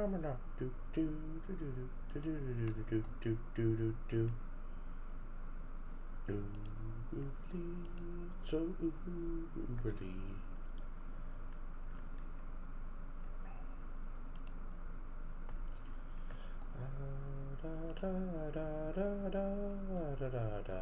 phenomena. Do do do do do do do do do do do do. Oobly, so oobly. Da da da da da da da da.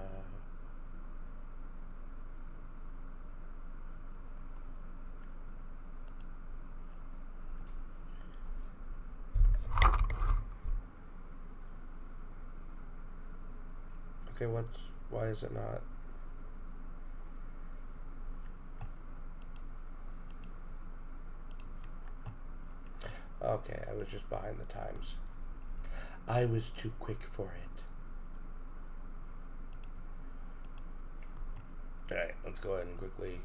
Okay, why is it not? Okay, I was just behind the times. I was too quick for it. Alright, let's go ahead and quickly.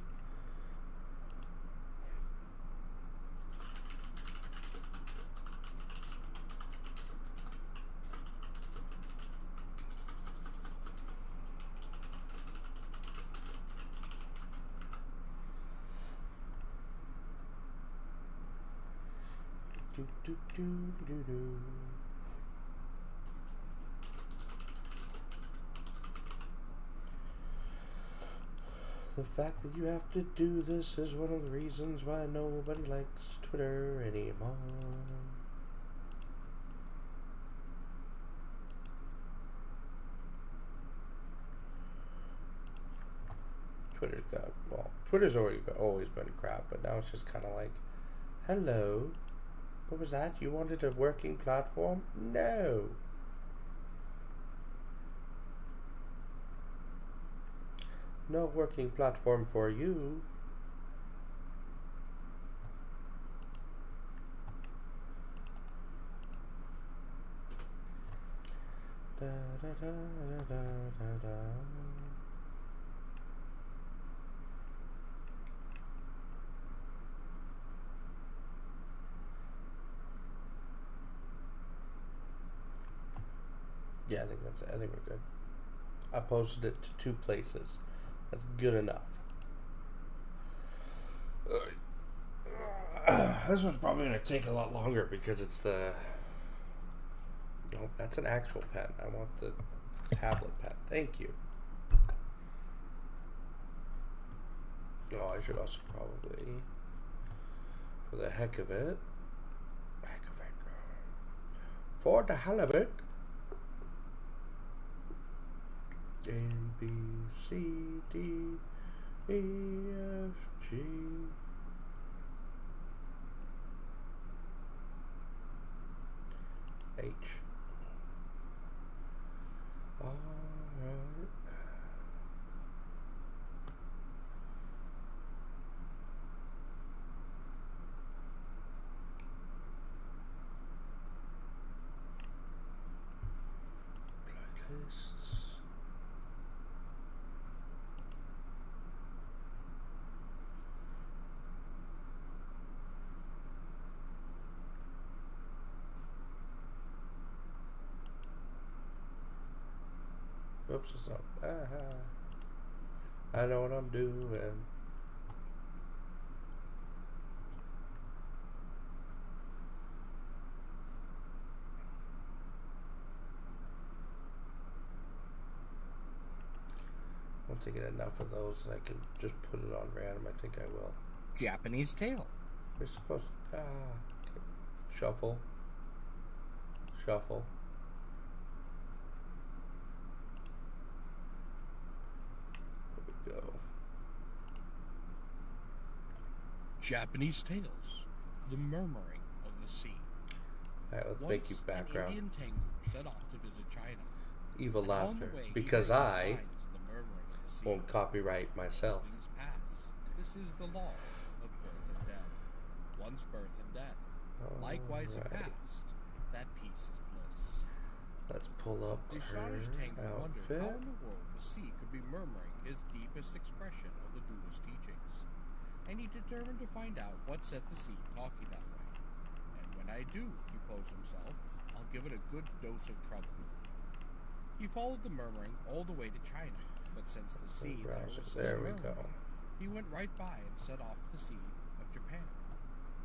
Do do do do do. The fact that you have to do this is one of the reasons why nobody likes Twitter anymore. Twitter's always been crap, but now it's just kind of like, hello, what was that? You wanted a working platform? No. No working platform for you. Da da da da da da da. Yeah, I think that's it. I think we're good. I posted it to 2 places. That's good enough. This one's probably going to take a lot longer because it's the... No, that's an actual pen. I want the tablet pen. Thank you. Oh, I should also probably, for the heck of it, for the hell of it, A, B, C, D, E, F, G. H. All right. Playlists. Oops, it's not. I know what I'm doing. Once I get enough of those, I can just put it on random. I think I will. Japanese tail. We're supposed to. Okay. Shuffle. Shuffle. Go. Japanese tales, the murmuring of the sea. Alright, let's make you background. An Indian tengu set off to visit China. Evil laughter, because I won't copyright myself. This is the law of birth and death. Once birth and death, likewise a past. That peace is bliss. Let's pull up the her astonished tengu wondered outfit. how in the world the sea could be murmuring his deepest expression of the Buddhist teachings, and he determined to find out what set the sea talking that way. And when I do, he posed himself, I'll give it a good dose of trouble. He followed the murmuring all the way to China, but since the sea was still murmuring, he went right by and set off to the sea of Japan.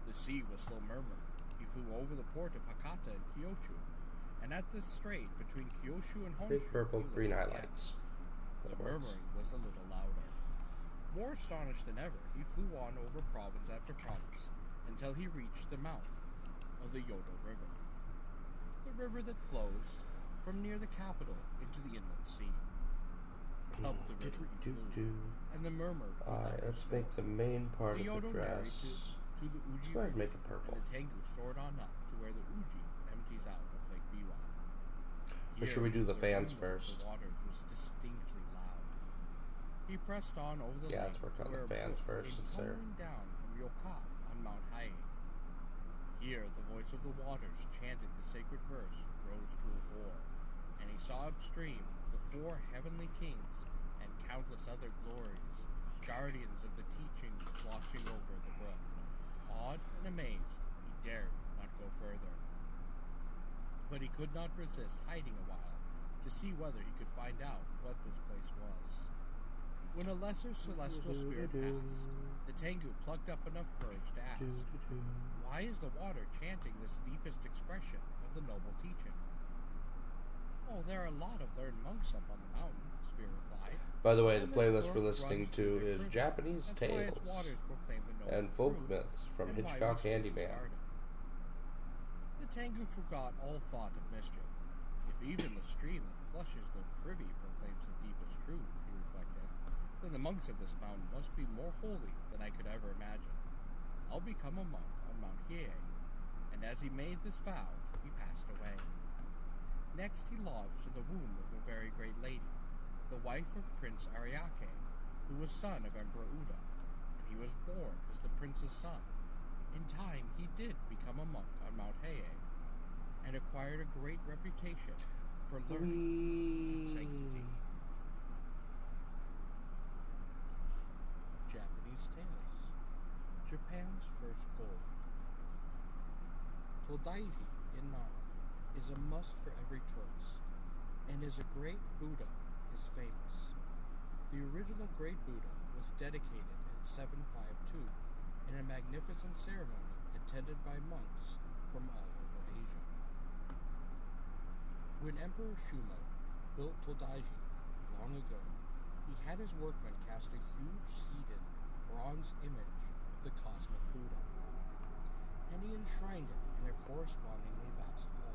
The sea was still murmuring, He flew over the port of Hakata and Kyushu, and at the strait between Kyushu and Honshu, Big purple, he green listened highlights. again. The That works. murmuring was a little louder. More astonished than ever, he flew on over province after province until he reached the mouth of the Yodo River, the river that flows from near the capital into the inland sea. Up the river he flew, and the murmur. Alright, let's make the main part The of the Yodo married dress. to the Let's Uji go ahead and River, make it purple. and the Tengu soared on up to where the Uji empties out of Lake Biwa. Or should we do the fans rumble of first? The waters was distinctly loud. He pressed on over the Yeah, lake let's work on where the a fans brook first, came since they're- tumbling down from Yoka on Mount Haie. Here, the voice of the waters chanted the sacred verse rose to a roar, and he saw upstream the 4 heavenly kings and countless other glories, guardians of the teaching, watching over the brook. Awed and amazed, he dared not go further. But he could not resist hiding a while to see whether he could find out what this place was. When a lesser celestial spirit passed, the Tengu plucked up enough courage to ask, "Why is the water chanting this deepest expression of the noble teaching?" "Oh, there are a lot of learned monks up on the mountain," Spirit replied. By the way, the "And this playlist brook we're listening runs to through their is river. Japanese That's why its tales waters proclaim the noble and folk truth, myths from and why Hitchcock we Handyman. started." The Tengu forgot all thought of mischief. If even the stream that flushes the privy proclaims the deepest truth, he reflected, then the monks of this mountain must be more holy than I could ever imagine. I'll become a monk on Mount Hiei. And as he made this vow, he passed away. Next he lodged in the womb of a very great lady, the wife of Prince Ariake, who was son of Emperor Uda, and he was born as the prince's son. In time, he did become a monk on Mount Hiei, and acquired a great reputation for learning and sanctity. Japanese Tales. Japan's First Gold. Todaiji in Nara is a must for every tourist, and as a great Buddha is famous. The original great Buddha was dedicated in 752 in a magnificent ceremony attended by monks from all over Asia. When Emperor Shumo built Todaiji long ago, he had his workmen cast a huge seated bronze image of the cosmic Buddha, and he enshrined it in a correspondingly vast hall.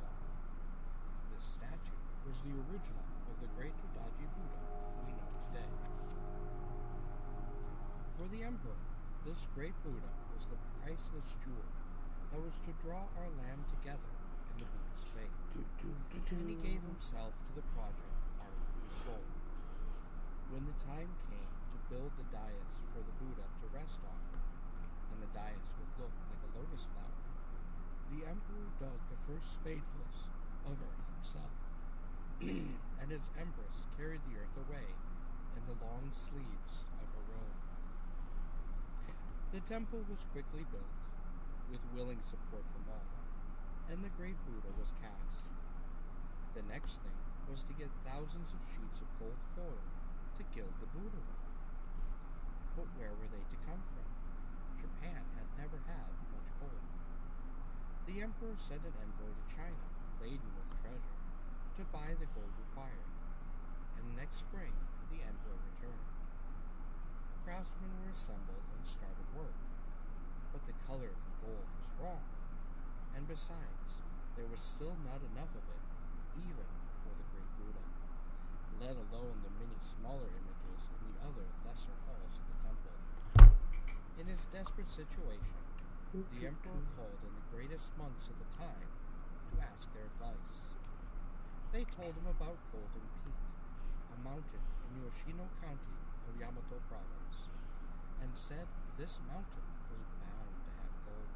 This statue was the original of the great Todaiji Buddha we know today. For the emperor, this great Buddha was the priceless jewel that was to draw our land together in the Buddhist faith, and he gave himself to the project heart and soul. When the time came to build the dais for the Buddha to rest on, and the dais would look like a lotus flower, the emperor dug the first spadefuls of earth himself, and his empress carried the earth away in the long sleeves of her robe. The temple was quickly built, with willing support from all, and the great Buddha was cast. The next thing was to get thousands of sheets of gold foil to gild the Buddha with. But where were they to come from? Japan had never had much gold. The emperor sent an envoy to China, laden with treasure, to buy the gold required, and next spring the envoy returned. Craftsmen were assembled and started work, but the color of the gold was wrong, and besides, there was still not enough of it, even for the great Buddha, let alone the many smaller images in the other lesser halls of the temple. In his desperate situation, the emperor called in the greatest monks of the time to ask their advice. They told him about Golden Peak, a mountain in Yoshino County of Yamato Province, and said this mountain was bound to have gold.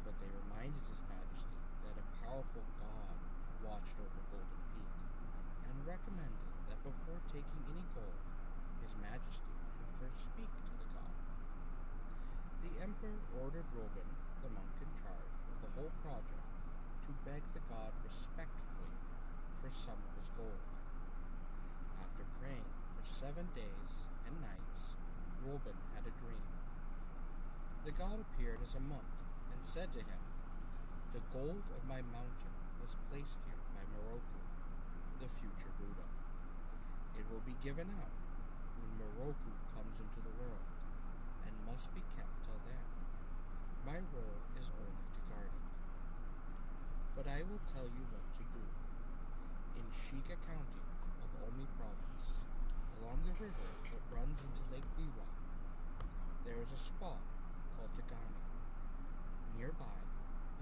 But they reminded His Majesty that a powerful god watched over Golden Peak, and recommended that before taking any gold, His Majesty should first speak to the god. The emperor ordered Robin, the monk in charge of the whole project, to beg the god respectfully for some of his gold. After praying for 7 days and nights, Robin had a dream. The god appeared as a monk and said to him, The gold of my mountain was placed here by Moroku, the future Buddha. It will be given out when Moroku comes into the world, and must be kept till then. My role is only to guard it. But I will tell you what to do. In Shiga County of Omi Province, along the river that runs into Lake Biwa, there is a spot called Tagami. Nearby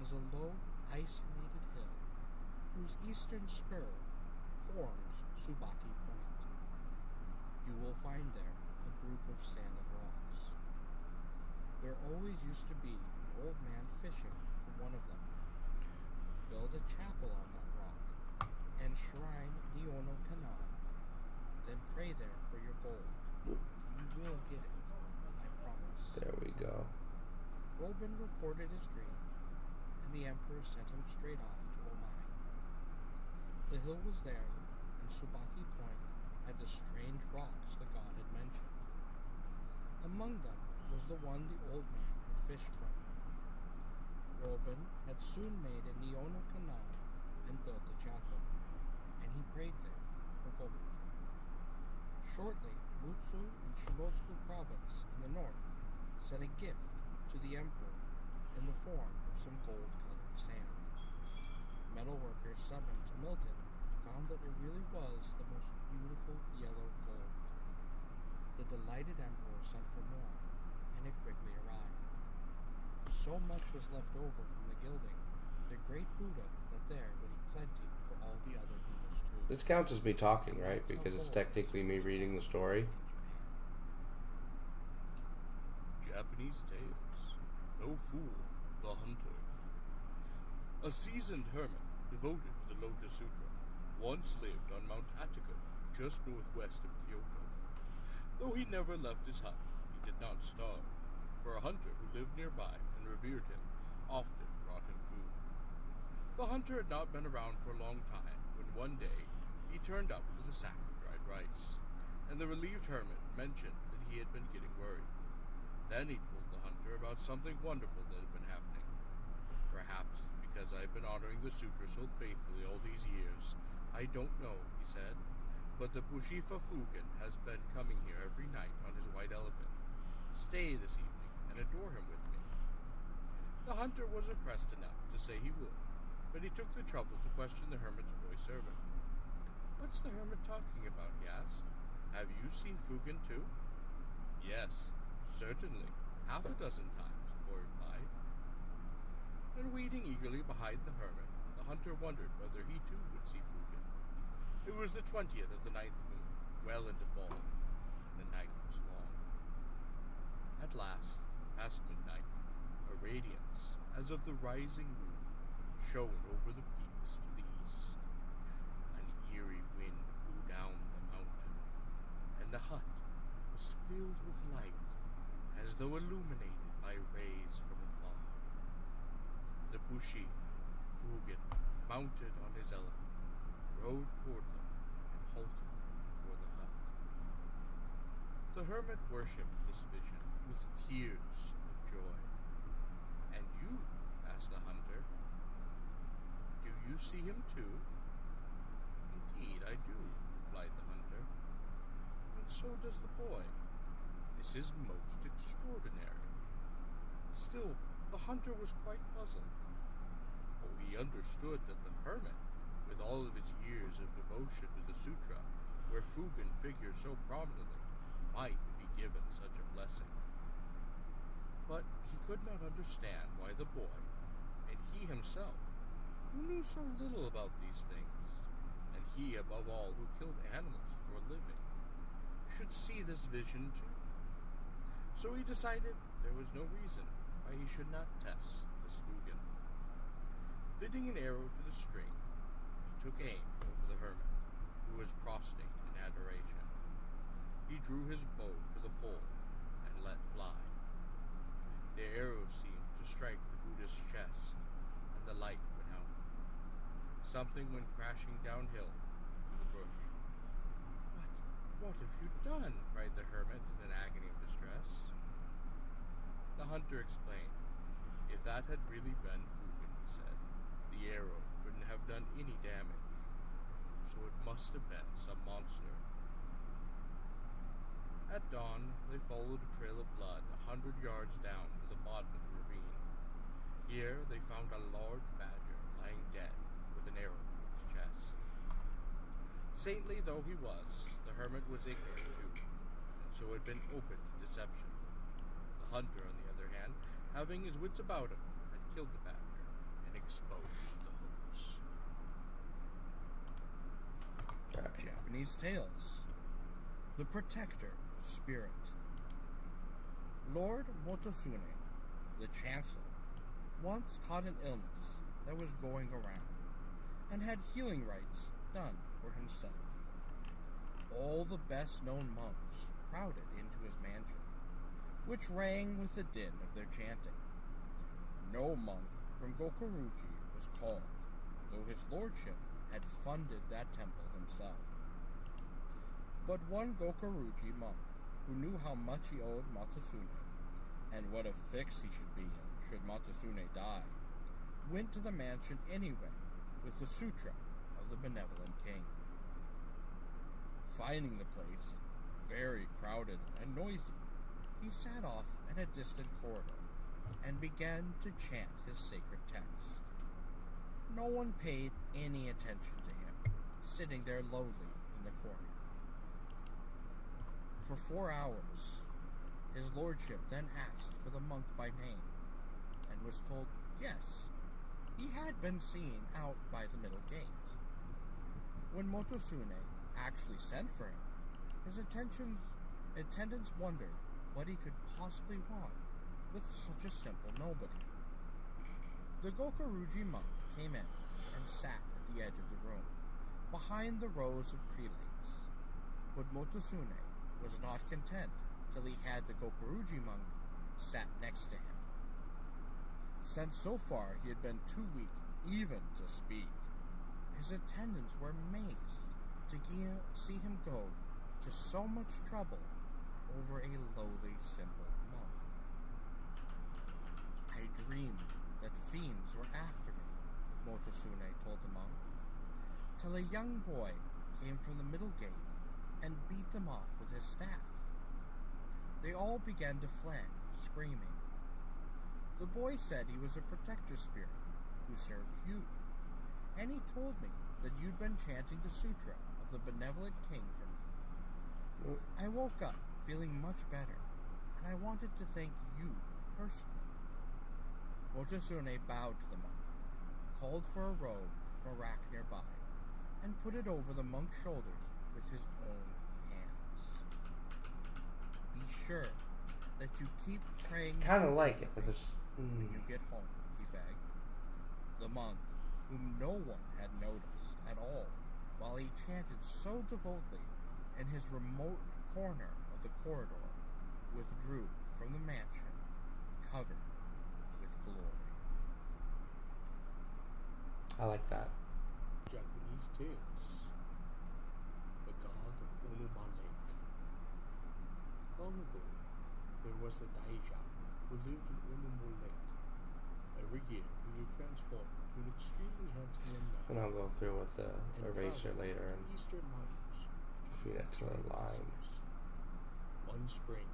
is a low, isolated hill whose eastern spur forms Tsubaki Point. You will find there a group of standing rocks. There always used to be an old man fishing for one of them. Build a chapel on that rock and shrine Niono Kanan. Then pray there for your gold. You will get it, I promise. There we go. Robin reported his dream, and the emperor sent him straight off to Omai. The hill was there, and Tsubaki Point had the strange rocks the god had mentioned. Among them was the one the old man had fished from. Robin had soon made a Niono Kanan and built the chapel, and he prayed there for gold. Shortly, Mutsu and Shimotsu province in the north sent a gift to the emperor in the form of some gold-colored sand. Metal workers summoned to Milton found that it really was the most beautiful yellow gold. The delighted emperor sent for more, and it quickly arrived. So much was left over from the gilding, the great Buddha, that there was plenty for all the other Buddhas too. This counts as me talking, right? Because it's technically me reading the story. Japanese Tales. No Fool, the Hunter. A seasoned hermit devoted to the Lotus Sutra once lived on Mount Attica, just northwest of Kyoto. Though he never left his hut, he did not starve, for a hunter who lived nearby and revered him often brought him food. The hunter had not been around for a long time when one day he turned up with a sack of dried rice, and the relieved hermit mentioned that he had been getting worried. Then he told the hunter about something wonderful that had been happening. Perhaps it's because I have been honoring the sutra so faithfully all these years. I don't know, he said, but the Bushifa Fugen has been coming here every night on his white elephant. Stay this evening and adore him with me. The hunter was impressed enough to say he would, but he took the trouble to question the hermit's boy servant. What's the hermit talking about, he asked. Have you seen Fugen too? Yes, certainly, half a dozen times, the boy replied. And waiting eagerly behind the hermit, the hunter wondered whether he too would see Fugen. It was the 20th of the 9th moon, well into fall, and the night was long. At last, past midnight, a radiance, as of the rising moon, shone over the peaks to the east. An eerie wind blew down the mountain, and the hut was filled with light, as though illuminated by rays from afar. The Bushi, Fugen, mounted on his elephant, rode toward them and halted before the hut. The hermit worshipped this vision with tears of joy. And you, asked the hunter, do you see him too? Indeed, I do, replied the hunter. And so does the boy. This is most extraordinary. Still, the hunter was quite puzzled. For he understood that the hermit, with all of his years of devotion to the sutra, where Fugen figures so prominently, might be given such a blessing. But he could not understand why the boy, and he himself, who knew so little about these things, and he above all who killed animals for a living, should see this vision too. So he decided there was no reason why he should not test this Fugen. Fitting an arrow to the string, he took aim over the hermit, who was prostrate in adoration. He drew his bow to the full and let fly. The arrow seemed to strike the Buddha's chest, and the light went out. Something went crashing downhill to the bush. What have you done? Cried the hermit in an agony of distress. The hunter explained. If that had really been Fugen, he said, done any damage, so it must have been some monster. At dawn, they followed a trail of blood 100 yards down to the bottom of the ravine. Here, they found a large badger lying dead with an arrow in his chest. Saintly though he was, the hermit was ignorant too, and so had been open to deception. The hunter, on the other hand, having his wits about him, had killed the badger and exposed the hooks. Japanese Tales. The Protector Spirit. Lord Motosune, the Chancellor, once caught an illness that was going around, and had healing rites done for himself. All the best-known monks crowded into his mansion, which rang with the din of their chanting. No monk from Gokoruji was called, though his lordship had funded that temple himself. But one Gokoruji monk, who knew how much he owed Motosune, and what a fix he should be in should Motosune die, went to the mansion anyway with the sutra of the benevolent king. Finding the place very crowded and noisy, he sat off in a distant corridor and began to chant his sacred text. No one paid any attention to him, sitting there lowly in the corner. For 4 hours, his lordship then asked for the monk by name, and was told yes, he had been seen out by the middle gate. When Motosune actually sent for him, his attendants wondered what he could possibly want with such a simple nobody. The Gokoruji monk came in and sat at the edge of the room, behind the rows of prelates. But Motosune was not content till he had the Gokoruji monk sat next to him. Since so far he had been too weak even to speak, his attendants were amazed to see him go to so much trouble over a lowly, simple monk. I dreamed that fiends were after me, Motosune told the monk, till a young boy came from the middle gate and beat them off with his staff. They all began to flee, screaming. The boy said he was a protector spirit who served you, and he told me that you'd been chanting the sutra of the benevolent king for me. I woke up feeling much better, and I wanted to thank you personally. Motosune bowed to the monk, called for a robe from a rack nearby, and put it over the monk's shoulders with his own hands. Be sure that you keep praying. Kind of like it, but there's. When you get home, he begged. The monk, whom no one had noticed at all, while he chanted so devoutly in his remote corner of the corridor, withdrew from the mansion, covered with glory. I like that. Japanese Tales. The God of Onuma Lake. Long ago, there was a daija who lived in Onuma Lake. Every year, he would transform to an extremely handsome young man. And I'll go through with the eraser travel later to and eastern mountains. feed it to the line. One spring,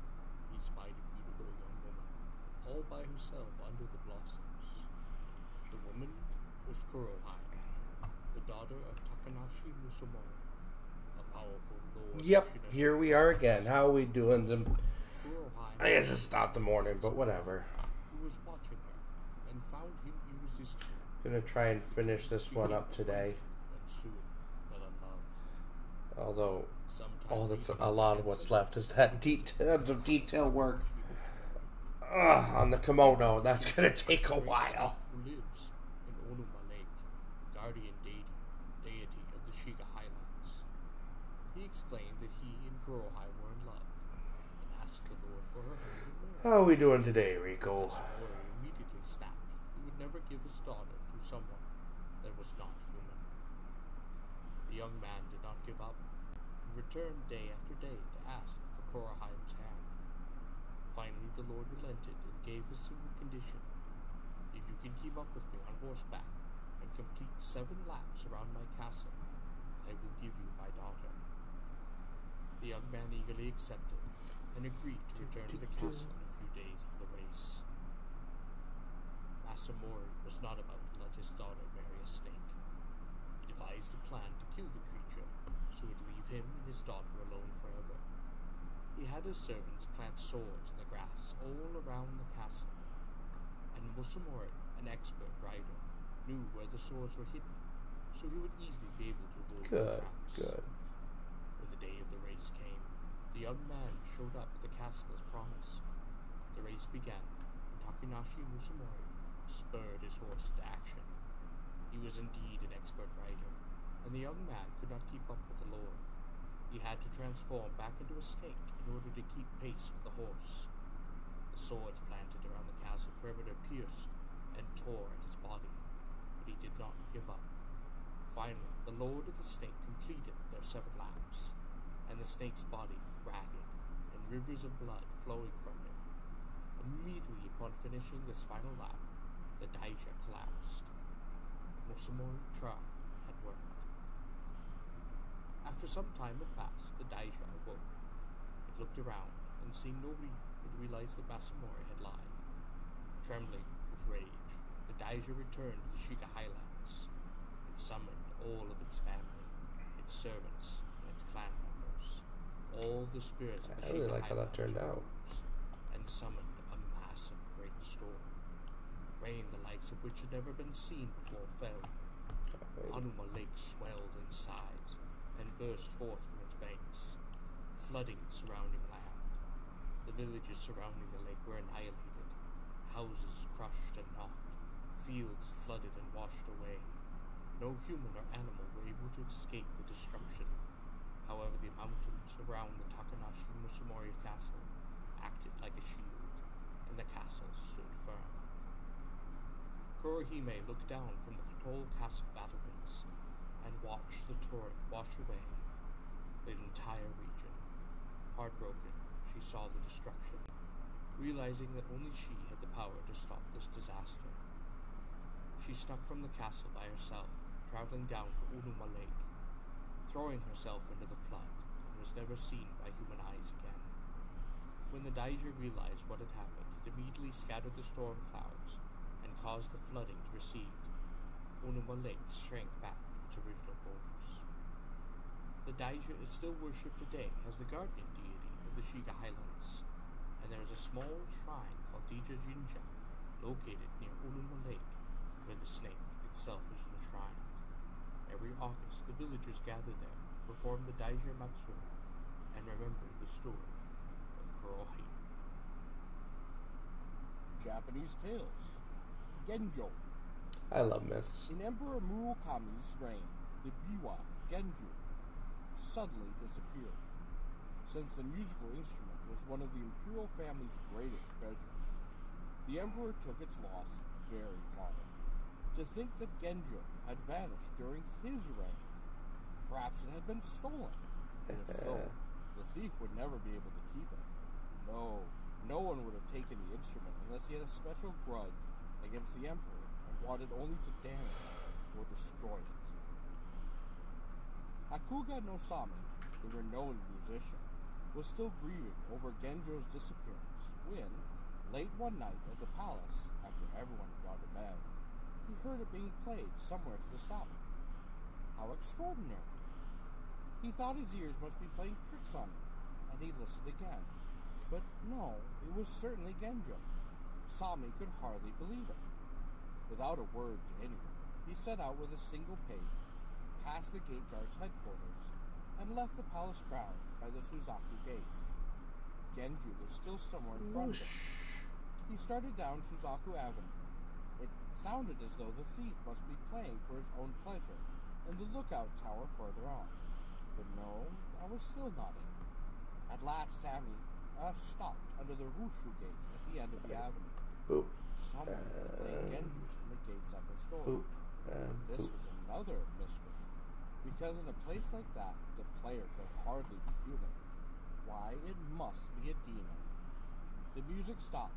he spied a beautiful young woman, all by herself under the blossoms. The woman was Kurohai, the daughter of Takanashi Musumori, a powerful lord. Yep, here we are again. How are we doing? Kurohai, I guess it's not the morning, but whatever. who was watching her and found him irresistible. Gonna try and finish this one up today. And soon fell in love. Although, Sometimes that's a lot of what's left is that detail work on the kimono. That's gonna take a while. Who lives in Onuma Lake, guardian deity of the Shiga Highlands. He explained that he and Kurohai were in love and asked the Lord for her hand in marriage. How are we doing today, Rico? The Lord immediately snapped he would never give his daughter to someone that was not human. The young man did not give up and returned day after day to ask for Kurohai's hand. Finally, the Lord relented and gave a single condition. If you can keep up with me on horseback and complete 7 laps around my castle, I will give you my daughter." The young man eagerly accepted and agreed to return to the castle in a few days for the race. Master Mori was not about to let his daughter marry a snake. He devised a plan to kill the creature, so it would leave him and his daughter alone forever. He had his servants plant swords in the grass all around the castle, and Musamori, an expert rider, knew where the swords were hidden, so he would easily be able to avoid the traps. Good. When the day of the race came, the young man showed up at the castle as promised. The race began, and Takanashi Musamori spurred his horse into action. He was indeed an expert rider, and the young man could not keep up with the lord. He had to transform back into a snake in order to keep pace with the horse. The swords planted around the castle perimeter pierced and tore at his body, but he did not give up. Finally, the lord and the snake completed their 7 laps, and the snake's body ragged and rivers of blood flowing from him. Immediately upon finishing this final lap, the daija collapsed. Musamori's trap had worked. After some time had passed, the daija awoke. It looked around, and seeing nobody, it realized that Masamori had lied. Trembling with rage, the daija returned to the Shiga Highlands. It summoned all of its family, its servants, and its clan members. All the spirits of the I really Shiga like how that turned out. and summoned a massive great storm. Rain the likes of which had never been seen before fell. Anuma Lake swelled in size and burst forth from its banks, flooding the surrounding land. The villages surrounding the lake were annihilated, houses crushed and knocked, fields flooded and washed away. No human or animal were able to escape the destruction. However, the mountains around the Takanashi Musamori castle acted like a shield, and the castle stood firm. Kurohime looked down from the tall castle battlements and watched the torrent wash away the entire region. Heartbroken, she saw the destruction, realizing that only she had the power to stop this disaster. She snuck from the castle by herself, traveling down to Unuma Lake, throwing herself into the flood, and was never seen by human eyes again. When the daija realized what had happened, it immediately scattered the storm clouds and caused the flooding to recede. Unuma Lake shrank back to its original borders. The daija is still worshipped today as the guardian deity of the Shiga Highlands, and there is a small shrine called Dija Jinja located near Unuma Lake, where the snake itself is enshrined. Every August, the villagers gather there, perform the Daija Matsuri, and remember the story of Kurohime. Japanese Tales. Genjo. I love myths. In Emperor Murakami's reign, the biwa, Genju, suddenly disappeared. Since the musical instrument was one of the imperial family's greatest treasures, the emperor took its loss very hard. To think that Genjo had vanished during his reign, perhaps it had been stolen. And if so, the thief would never be able to keep it. No one would have taken the instrument unless he had a special grudge against the emperor and wanted only to damage or destroy it. Hakuga no Sami, the renowned musician, was still grieving over Genjo's disappearance when, late one night at the palace, after everyone had gone to bed, he heard it being played somewhere to the south. How extraordinary! He thought his ears must be playing tricks on him, and he listened again. But no, it was certainly Genjo. Sami could hardly believe it. Without a word to anyone, he set out with a single pace, past the gate guard's headquarters, and left the palace grounds by the Suzaku gate. Genju was still somewhere in front of him. He started down Suzaku Avenue. It sounded as though the thief must be playing for his own pleasure in the lookout tower further on. But no, that was still not it. At last, Sami stopped under the Rushu gate at the end of the avenue. Boop. Someone was playing Genju in the gate's upper story. Boop. This was another mystery, because in a place like that, the player could hardly be human. Why, it must be a demon. The music stopped,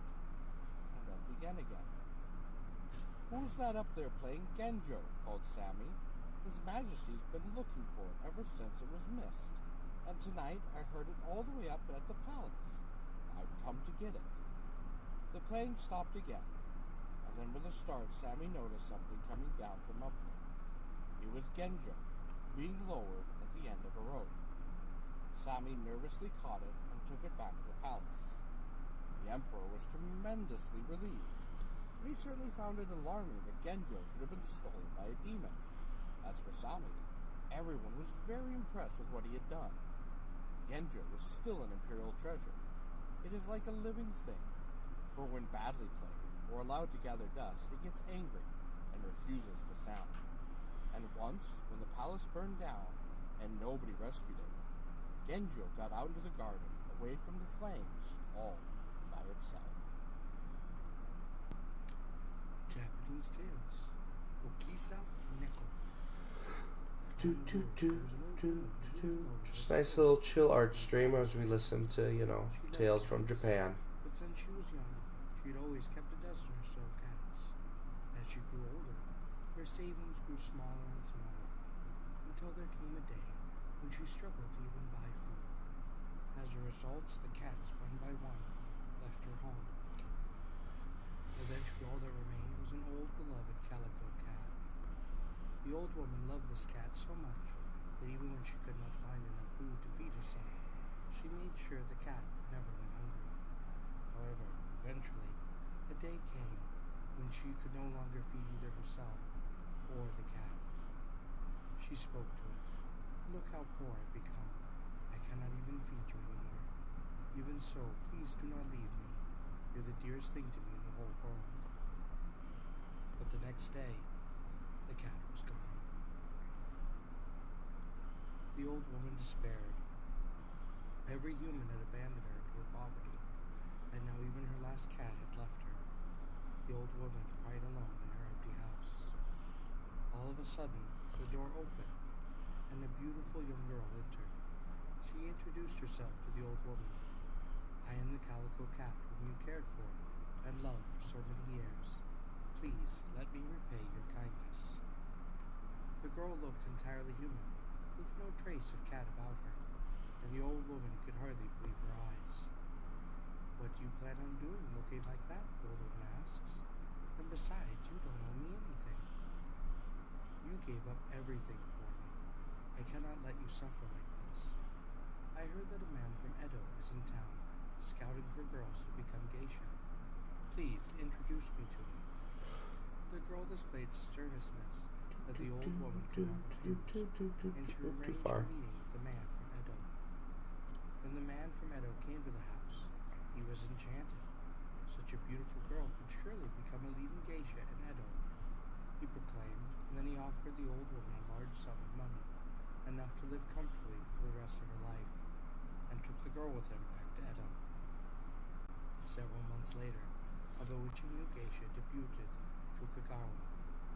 and then began again. "Who's that up there playing Genjo?" called Sammy. "His Majesty's been looking for it ever since it was missed, and tonight I heard it all the way up at the palace. I've come to get it." The playing stopped again, and then with a start Sammy noticed something coming down from up there. It was Genjo, being lowered at the end of a rope. Sammy nervously caught it and took it back to the palace. The Emperor was tremendously relieved, but he certainly found it alarming that Genjo should have been stolen by a demon. As for Sammy, everyone was very impressed with what he had done. Genjo was still an imperial treasure. It is like a living thing, for when badly played or allowed to gather dust, it gets angry and refuses to sound. And once, when the palace burned down and nobody rescued it, Genjo got out into the garden, away from the flames, all by itself. Japanese tales. Okisa Neko. Just nice little chill art stream as we listen to, tales from Japan. But since she was young, she'd always kept a dozen or so cats. As she grew older, her savings grew smaller and smaller, until there came a day when she struggled to even buy food. As a result, the cats, one by one, left her home. Eventually, all that remained was an old, beloved calico cat. The old woman loved this cat so much that even when she could not find enough food to feed herself, she made sure the cat never went hungry. However, eventually, a day came when she could no longer feed either herself or the cat. She spoke to it. "Look how poor I've become. I cannot even feed you anymore. Even so, please do not leave me. You're the dearest thing to me in the whole world." But the next day, the cat was gone. The old woman despaired. Every human had abandoned her to her poverty, and now even her last cat had left her. The old woman cried alone in her empty house. All of a sudden, the door opened, and a beautiful young girl entered. She introduced herself to the old woman. "I am the calico cat whom you cared for and loved for so many years. Please let me repay your kindness." The girl looked entirely human, with no trace of cat about her, and the old woman could hardly believe her eyes. "What do you plan on doing looking like that?" the old woman asks. "And besides, you don't owe me anything. You gave up everything for me. I cannot let you suffer like this. I heard that a man from Edo is in town, scouting for girls to become geisha. Please introduce me to him." The girl displayed such earnestness that the old woman could not refuse, and she arranged a meeting with the man from Edo. When the man from Edo came to the house, he was enchanted. Such a beautiful girl could surely become a leading geisha in Edo, he proclaimed, and then he offered the old woman a large sum of money, enough to live comfortably for the rest of her life, and took the girl with him back to Edo. Several months later, a bewitching new geisha debuted Fukagawa.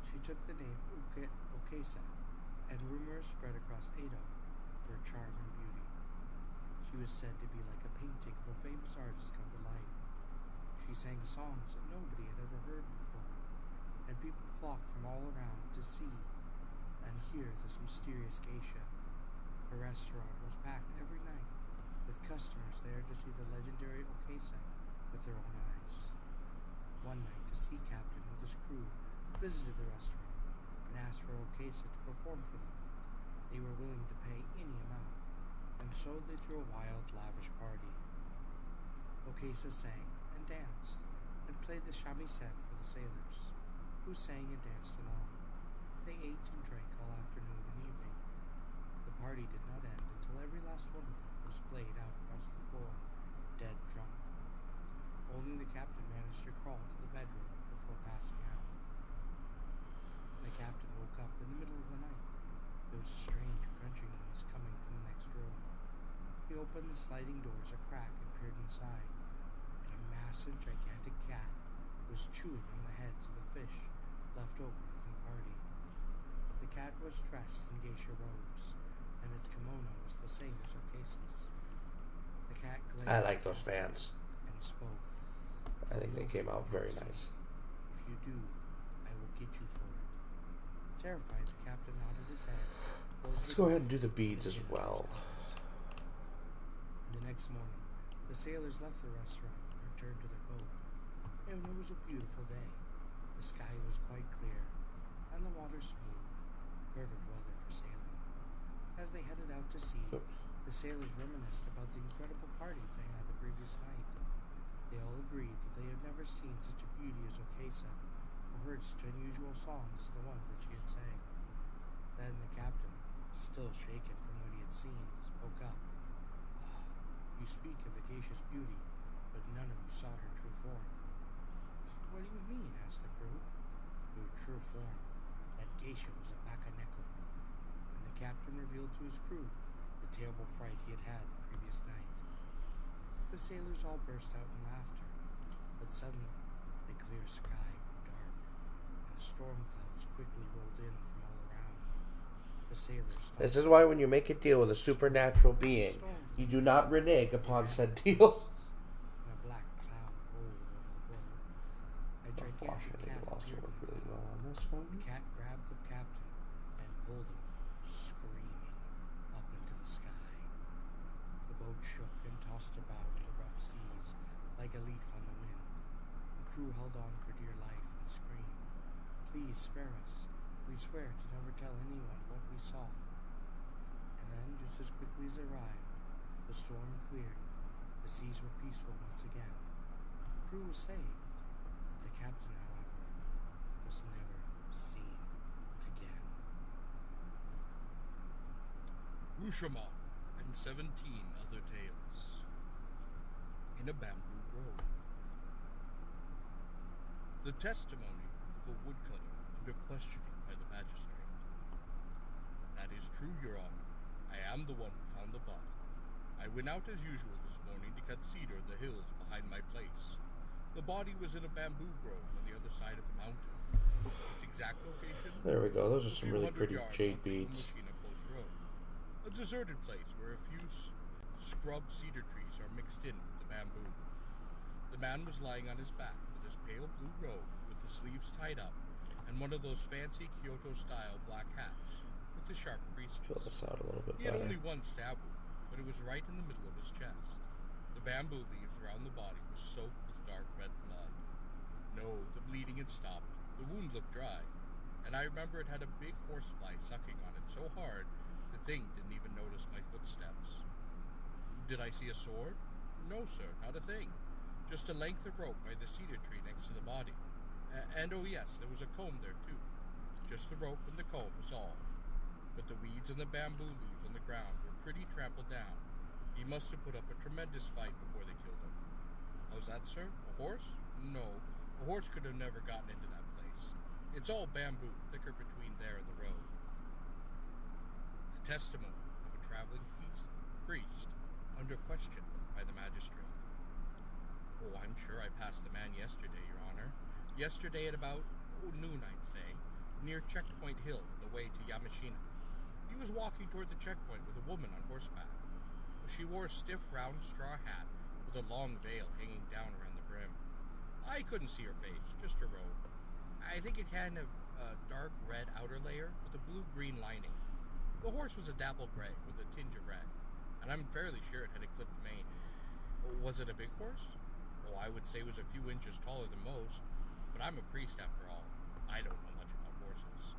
She took the name Okesa, and rumors spread across Edo for her charm and beauty. She was said to be like a painting of a famous artist come to life. She sang songs that nobody had ever heard before, and people flocked from all around to see and hear this mysterious geisha. Her restaurant was packed every night, with customers there to see the legendary Okesa with their own eyes. One night, a sea captain with his crew visited the restaurant and asked for Okesa to perform for them. They were willing to pay any amount, and so they threw a wild, lavish party. Okesa sang and danced, and played the shamisen for the sailors, who sang and danced along. They ate and drank all afternoon and evening. The party did not end until every last one of them was splayed out across the floor, dead drunk. Only the captain managed to crawl to the bedroom before passing out. The captain woke up in the middle of the night. There was a strange crunching noise coming from the next room. He opened the sliding doors a crack and peered inside, and a massive, gigantic cat was chewing on the heads of the fish left over from the party. The cat was dressed in geisha robes, and its kimono was the same as Okesa's. The cat glared I like those fans. and spoke. I think they came out very nice. If you do, I will get you for it. Terrified, the captain nodded his head. Let's go ahead and do the beads as well. The next morning, the sailors left the restaurant and returned to their boat. And it was a beautiful day. The sky was quite clear, and the water smooth. Perfect weather for sailing. As they headed out to sea, the sailors reminisced about the incredible party they had the previous night. They all agreed that they had never seen such a beauty as Okesa, or heard such unusual songs as the ones that she had sang. Then the captain, still shaken from what he had seen, spoke up. You speak of the geisha's beauty, but none of you saw her true form. What do you mean? Asked the crew. Her true form. That geisha was a bakaneko. And the captain revealed to his crew the terrible fright he had had the previous night. The sailors all burst out in laughter, but suddenly the clear sky grew dark, and storm clouds quickly rolled in from all around. The sailors stopped. This is why when you make a deal with a supernatural being, you do not renege upon said deal. And a black cloud rolled over the boat. A gigantic cat will also appeared work in the really cloud. well on this one. The cat grabbed the captain and pulled him, screaming, up into the sky. The boat shook and tossed about in the rough seas like a leaf on the wind. The crew held on for dear life and screamed, "Please spare us. We swear to never tell anyone what we saw." And then, just as quickly as it arrived, the storm cleared. The seas were peaceful once again. The crew was saved. The captain, however, was never seen again. Wushama and 17 Other Tales. In a Bamboo Grove. The testimony of a woodcutter under questioning by the magistrate. That is true, Your Honor. I am the one who found the body. I went out as usual this morning to cut cedar in the hills behind my place. The body was in a bamboo grove on the other side of the mountain. Its exact location? There we go. Those are some really 200 pretty yards jade off the beads. Umashina Post Road. A deserted place where a few scrub cedar trees are mixed in with the bamboo. The man was lying on his back with his pale blue robe with the sleeves tied up and one of those fancy Kyoto-style black hats with the sharp creases. Fill this out a little bit He had better. only one stab wound, but it was right in the middle of his chest. The bamboo leaves around the body were soaked with dark red blood. No, the bleeding had stopped. The wound looked dry, and I remember it had a big horsefly sucking on it so hard the thing didn't even notice my footsteps. Did I see a sword? No, sir, not a thing. Just a length of rope by the cedar tree next to the body. And oh yes, there was a comb there too. Just the rope and the comb was all. But the weeds and the bamboo leaves on the ground were pretty trampled down. He must have put up a tremendous fight before they killed him. How's that, sir? A horse? No, a horse could have never gotten into that place. It's all bamboo, thicker between there and the road. The testimony of a traveling priest under question by the magistrate. Oh, I'm sure I passed the man yesterday, Your Honor. Yesterday at about noon, I'd say, near Checkpoint Hill, on the way to Yamashina. He was walking toward the checkpoint with a woman on horseback. She wore a stiff, round straw hat with a long veil hanging down around the brim. I couldn't see her face, just her robe. I think it had a dark red outer layer with a blue-green lining. The horse was a dapple gray with a tinge of red, and I'm fairly sure it had a clipped mane. Was it a big horse? Oh, I would say it was a few inches taller than most, but I'm a priest after all. I don't know much about horses.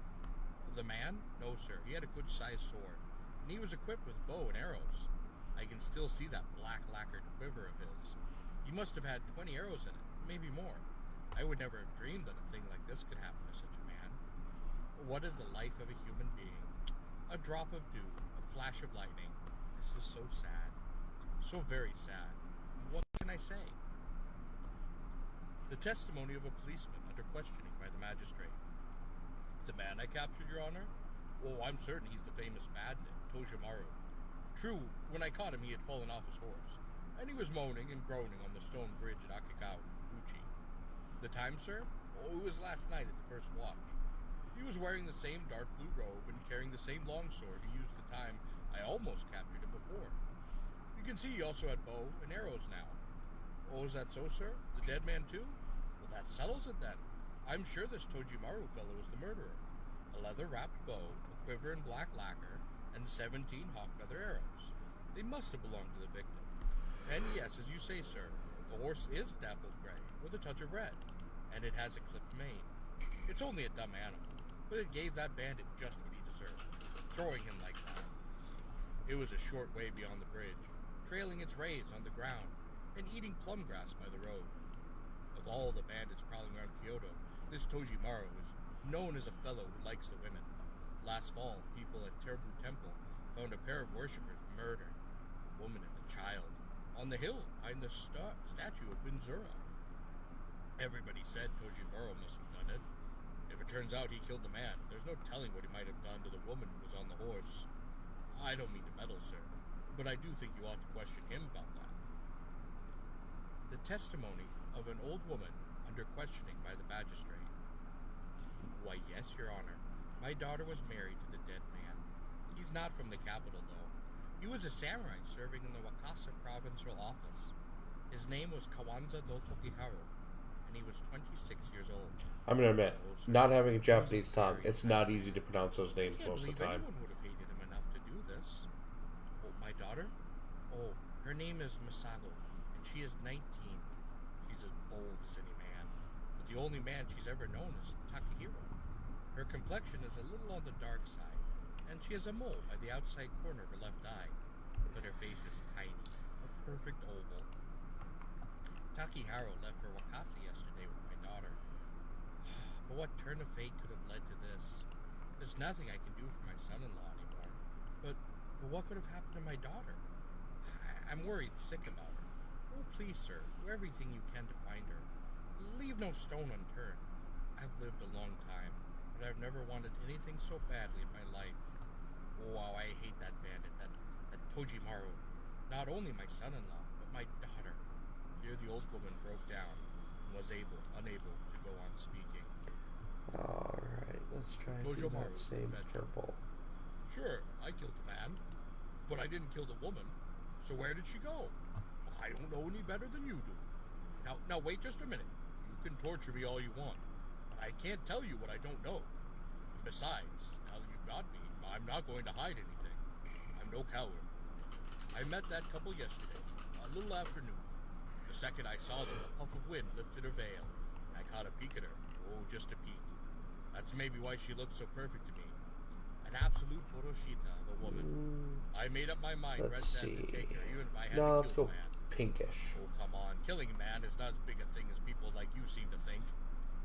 The man? No, sir. He had a good-sized sword, and he was equipped with bow and arrows. I can still see that black lacquered quiver of his. He must have had 20 arrows in it, maybe more. I would never have dreamed that a thing like this could happen to such a man. What is the life of a human being? A drop of dew, a flash of lightning. This is so sad. So very sad. What can I say? The testimony of a policeman under questioning by the magistrate. The man I captured, Your Honor? Oh, I'm certain he's the famous bandit, Tojimaru. True, when I caught him, he had fallen off his horse, and he was moaning and groaning on the stone bridge at Akagawa, Uchi. The time, sir? Oh, it was last night at the first watch. He was wearing the same dark blue robe and carrying the same long sword he used the time I almost captured him before. You can see he also had bow and arrows now. Oh, is that so, sir? The dead man, too? Well, that settles it, then. I'm sure this Tojimaru fellow is the murderer. A leather-wrapped bow, a quiver in black lacquer, and 17 hawk feather arrows. They must have belonged to the victim. And yes, as you say, sir, the horse is dappled gray, with a touch of red, and it has a clipped mane. It's only a dumb animal, but it gave that bandit just what he deserved, throwing him like that. It was a short way beyond the bridge, trailing its rays on the ground, and eating plum grass by the road. Of all the bandits prowling around Kyoto, this Tojimaru is known as a fellow who likes the women. Last fall, people at Terubu Temple found a pair of worshippers murdered, a woman and a child, on the hill behind the statue of Binzura. Everybody said Tojimaru must have done it. If it turns out he killed the man, there's no telling what he might have done to the woman who was on the horse. I don't mean to meddle, sir, but I do think you ought to question him about that. The testimony of an old woman under questioning by the magistrate. Why, yes, Your Honor. My daughter was married to the dead man. He's not from the capital, though. He was a samurai serving in the Wakasa provincial office. His name was Kawanza no Tokiharu, and he was 26 years old. I'm going to admit, not having a Japanese tongue, it's not easy to pronounce those names most of the time. Anyone would have hated him enough to do this. Oh, my daughter? Oh, her name is Masago, and she is 19. She's as bold as any man, but the only man she's ever known is Takahiro. Her complexion is a little on the dark side, and she has a mole by the outside corner of her left eye, but her face is tiny, a perfect oval. Takahiro left for Wakasa yesterday with my daughter. But what turn of fate could have led to this? There's nothing I can do for my son-in-law anymore. But what could have happened to my daughter? I'm worried sick about her. Oh, please, sir, do everything you can to find her. Leave no stone unturned. I've lived a long time, but I've never wanted anything so badly in my life. Oh, wow, I hate that bandit, that Tojimaru. Not only my son-in-law, but my daughter. Here the old woman broke down and was unable to go on speaking. Alright, let's try and do that same purple. Sure, I killed the man, but I didn't kill the woman. So where did she go? I don't know any better than you do. Now wait just a minute. You can torture me all you want, but I can't tell you what I don't know. And besides, now that you've got me, I'm not going to hide anything. I'm no coward. I met that couple yesterday, a little afternoon. The second I saw them, a puff of wind lifted her veil, and I caught a peek at her. Oh, just a peek. That's maybe why she looked so perfect to me. An absolute Boroshita of a woman. I made up my mind right then to take her, even if I had to kill a man. Pinkish. Oh, come on. Killing a man is not as big a thing as people like you seem to think.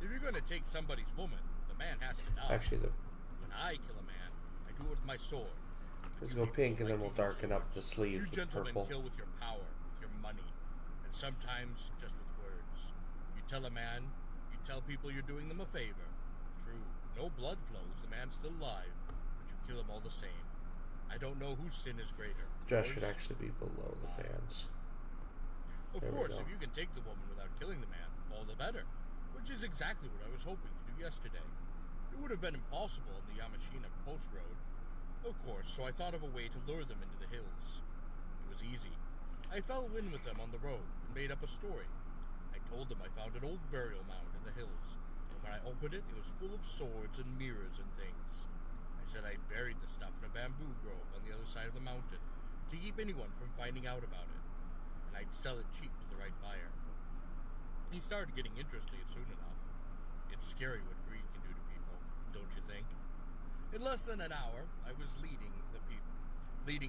If you're going to take somebody's woman, the man has to die. Actually, when I kill a man, I do it with my sword. let's go pink, and then we'll darken up the sleeves with You gentlemen purple. kill with your power, with your money, and sometimes just with words. You tell a man, you tell people you're doing them a favor. True, no blood flows, the man's still alive, but you kill him all the same. I don't know whose sin is greater. The dress should actually be below the fans. Of course, if you can take the woman without killing the man, all the better. Which is exactly what I was hoping to do yesterday. It would have been impossible on the Yamashina Post Road. Of course, so I thought of a way to lure them into the hills. It was easy. I fell in with them on the road and made up a story. I told them I found an old burial mound in the hills, and when I opened it, it was full of swords and mirrors and things. I said I buried the stuff in a bamboo grove on the other side of the mountain to keep anyone from finding out about it, and I'd sell it cheap to the right buyer. He started getting interested soon enough. It's scary what greed can do to people, don't you think? In less than an hour, I was leading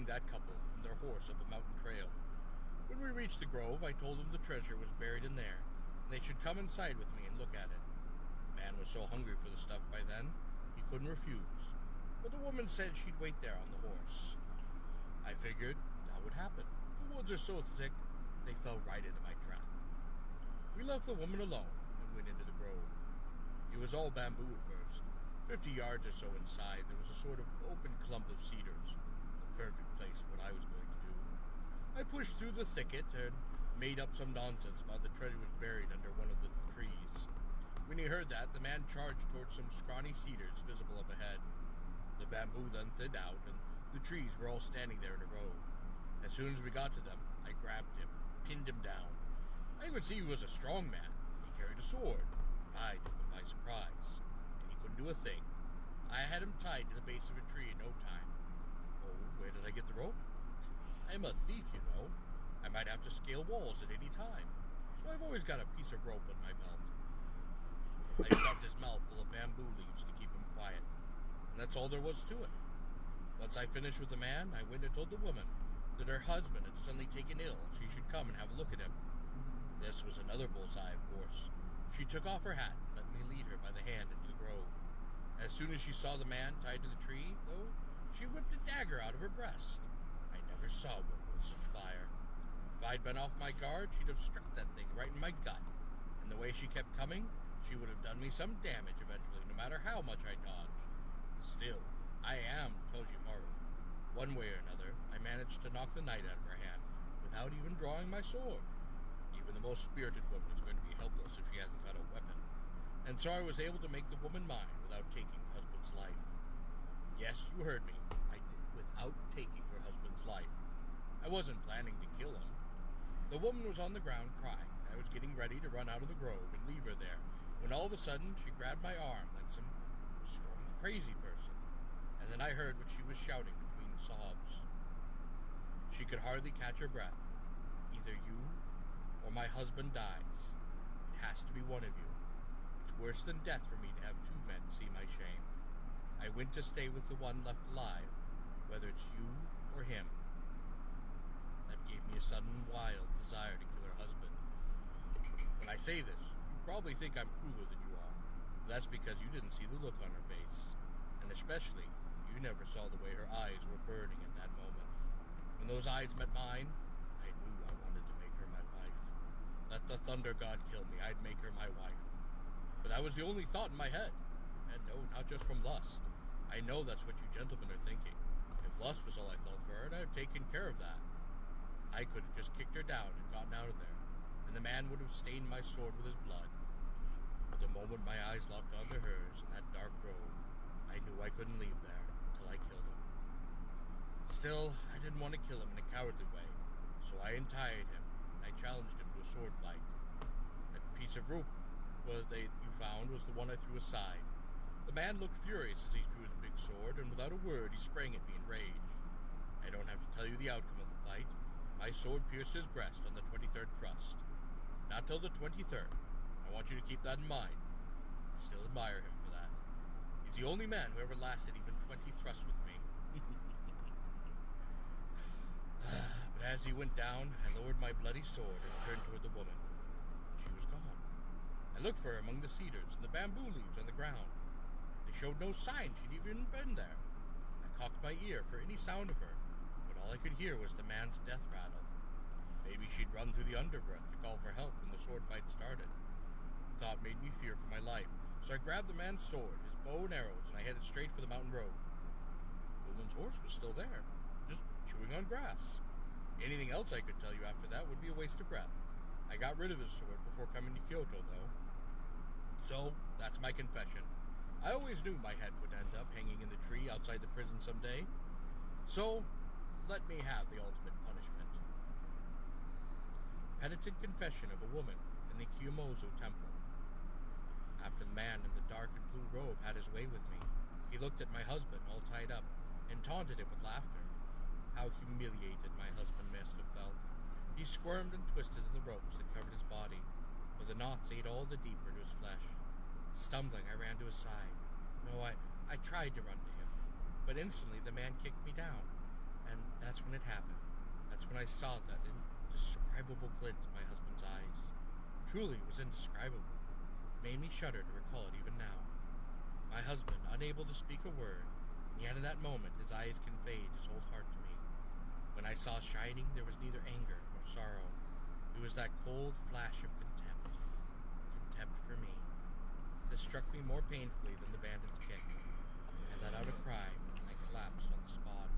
that couple and their horse up a mountain trail. When we reached the grove, I told them the treasure was buried in there, and they should come inside with me and look at it. The man was so hungry for the stuff by then, he couldn't refuse. But the woman said she'd wait there on the horse. I figured that would happen. The woods are so thick, they fell right into my trap. We left the woman alone and went into the grove. It was all bamboo at first. 50 yards or so inside, there was a sort of open clump of cedars. The perfect place for what I was going to do. I pushed through the thicket and made up some nonsense about the treasure was buried under one of the trees. When he heard that, the man charged towards some scrawny cedars visible up ahead. The bamboo then thinned out, and the trees were all standing there in a row. As soon as we got to them, I grabbed him, pinned him down. I could see he was a strong man. He carried a sword. I took him by surprise, and he couldn't do a thing. I had him tied to the base of a tree in no time. Oh, where did I get the rope? I'm a thief, you know. I might have to scale walls at any time, so I've always got a piece of rope in my belt. I stuffed his mouth full of bamboo leaves to keep him quiet, and that's all there was to it. Once I finished with the man, I went and told the woman that her husband had suddenly taken ill, and she should come and have a look at him. This was another bullseye, of course. She took off her hat and let me lead her by the hand into the grove. As soon as she saw the man tied to the tree, though, she whipped a dagger out of her breast. I never saw one with such fire. If I'd been off my guard, she'd have struck that thing right in my gut. And the way she kept coming, she would have done me some damage eventually, no matter how much I dodged. Still, I am Tojimaru. One way or another, I managed to knock the knight out of her hand without even drawing my sword. Even the most spirited woman is going to be helpless if she hasn't got a weapon. And so I was able to make the woman mine without taking her husband's life. Yes, you heard me. I did without taking her husband's life. I wasn't planning to kill him. The woman was on the ground crying. I was getting ready to run out of the grove and leave her there, when all of a sudden she grabbed my arm like some strong, crazy person. And then I heard what she was shouting between sobs. She could hardly catch her breath. Either you or my husband dies. It has to be one of you. It's worse than death for me to have two men see my shame. I went to stay with the one left alive, whether it's you or him. That gave me a sudden, wild desire to kill her husband. When I say this, you probably think I'm crueler than you are. But that's because you didn't see the look on her face. And especially, you never saw the way her eyes were burning at that moment. When those eyes met mine, I knew I wanted to make her my wife. Let the thunder god kill me, I'd make her my wife. But that was the only thought in my head. And no, not just from lust. I know that's what you gentlemen are thinking. If lust was all I felt for her, I'd have taken care of that. I could have just kicked her down and gotten out of there, and the man would have stained my sword with his blood. But the moment my eyes locked onto hers in that dark grove, I knew I couldn't leave there until I killed him. Still, I didn't want to kill him in a cowardly way, so I untied him, and I challenged him to a sword fight. That piece of rope you found was the one I threw aside. The man looked furious as he drew his big sword, and without a word he sprang at me in rage. I don't have to tell you the outcome of the fight. My sword pierced his breast on the 23rd thrust. Not till the 23rd. I want you to keep that in mind. I still admire him for that. He's the only man who ever lasted even 20 thrusts with me. But as he went down, I lowered my bloody sword and turned toward the woman. She was gone. I looked for her among the cedars and the bamboo leaves on the ground. They showed no sign she'd even been there. I cocked my ear for any sound of her, but all I could hear was the man's death rattle. Maybe she'd run through the underbrush to call for help when the sword fight started. The thought made me fear for my life, so I grabbed the man's sword, his bow and arrows, and I headed straight for the mountain road. The woman's horse was still there, just chewing on grass. Anything else I could tell you after that would be a waste of breath. I got rid of his sword before coming to Kyoto, though. So, that's my confession. I always knew my head would end up hanging in the tree outside the prison someday. So, let me have the ultimate punishment. Penitent confession of a woman in the Kiyomozo temple. After the man in the dark and blue robe had his way with me, he looked at my husband all tied up and taunted him with laughter. How humiliated my husband must have felt. He squirmed and twisted in the ropes that covered his body, but the knots ate all the deeper into his flesh. Stumbling, I ran to his side. No, I tried to run to him, but instantly the man kicked me down, and that's when it happened. That's when I saw that indescribable glint in my husband's eyes. Truly, it was indescribable. It made me shudder to recall it even now. My husband, unable to speak a word, and yet in that moment his eyes conveyed his whole heart to me. When I saw shining, there was neither anger nor sorrow. It was that cold flash of contempt. Contempt for me. This struck me more painfully than the bandit's kick. I let out a cry and I collapsed on the spot.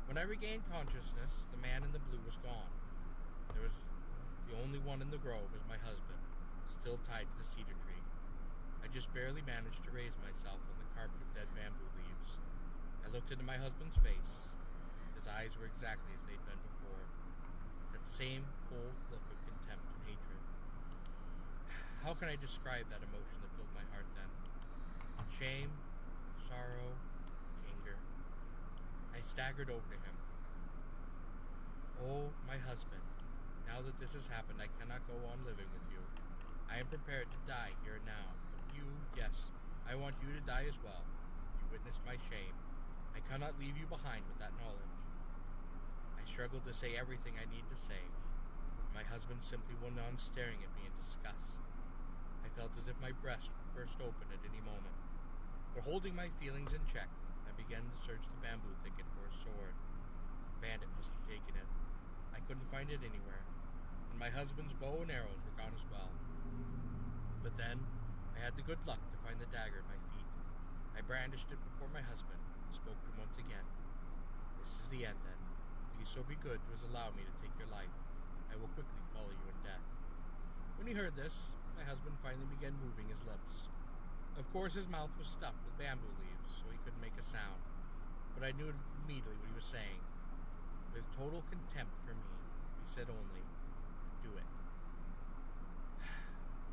When I regained consciousness, the man in the blue was gone. There was the only one in the grove was my husband, still tied to the cedar tree. I just barely managed to raise myself on the carpet of dead bamboo leaves. I looked into my husband's face. His eyes were exactly as they'd been before. That same cold look of contempt and hatred. How can I describe that emotion that filled my heart then? Shame, sorrow, anger. I staggered over to him. Oh, my husband, now that this has happened, I cannot go on living with you. I am prepared to die here and now. But you, yes, I want you to die as well. You witnessed my shame. I cannot leave you behind with that knowledge. I struggled to say everything I need to say. My husband simply went on staring at me in disgust. I felt as if my breast would burst open at any moment. For holding my feelings in check, I began to search the bamboo thicket for a sword. The bandit must have taken it. I couldn't find it anywhere, and my husband's bow and arrows were gone as well. But then, I had the good luck to find the dagger at my feet. I brandished it before my husband and spoke to him once again. This is the end, then. Please so be good as allow me to take your life. I will quickly follow you in death. When he heard this, my husband finally began moving his lips. Of course, his mouth was stuffed with bamboo leaves, so he couldn't make a sound, but I knew immediately what he was saying. With total contempt for me, he said only, "Do it."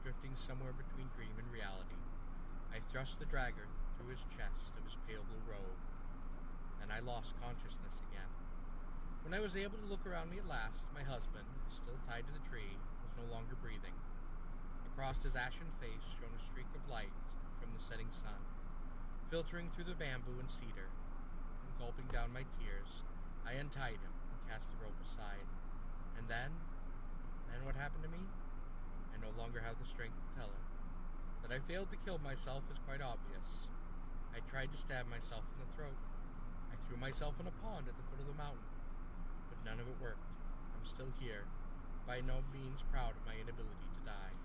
Drifting somewhere between dream and reality, I thrust the dagger through his chest of his pale blue robe, and I lost consciousness again. When I was able to look around me at last, my husband, still tied to the tree, was no longer breathing. Across his ashen face shone a streak of light from the setting sun, filtering through the bamboo and cedar. And gulping down my tears, I untied him and cast the rope aside. And then what happened to me? I no longer have the strength to tell it. That I failed to kill myself is quite obvious. I tried to stab myself in the throat. I threw myself in a pond at the foot of the mountain. But none of it worked. I'm still here, by no means proud of my inability to die.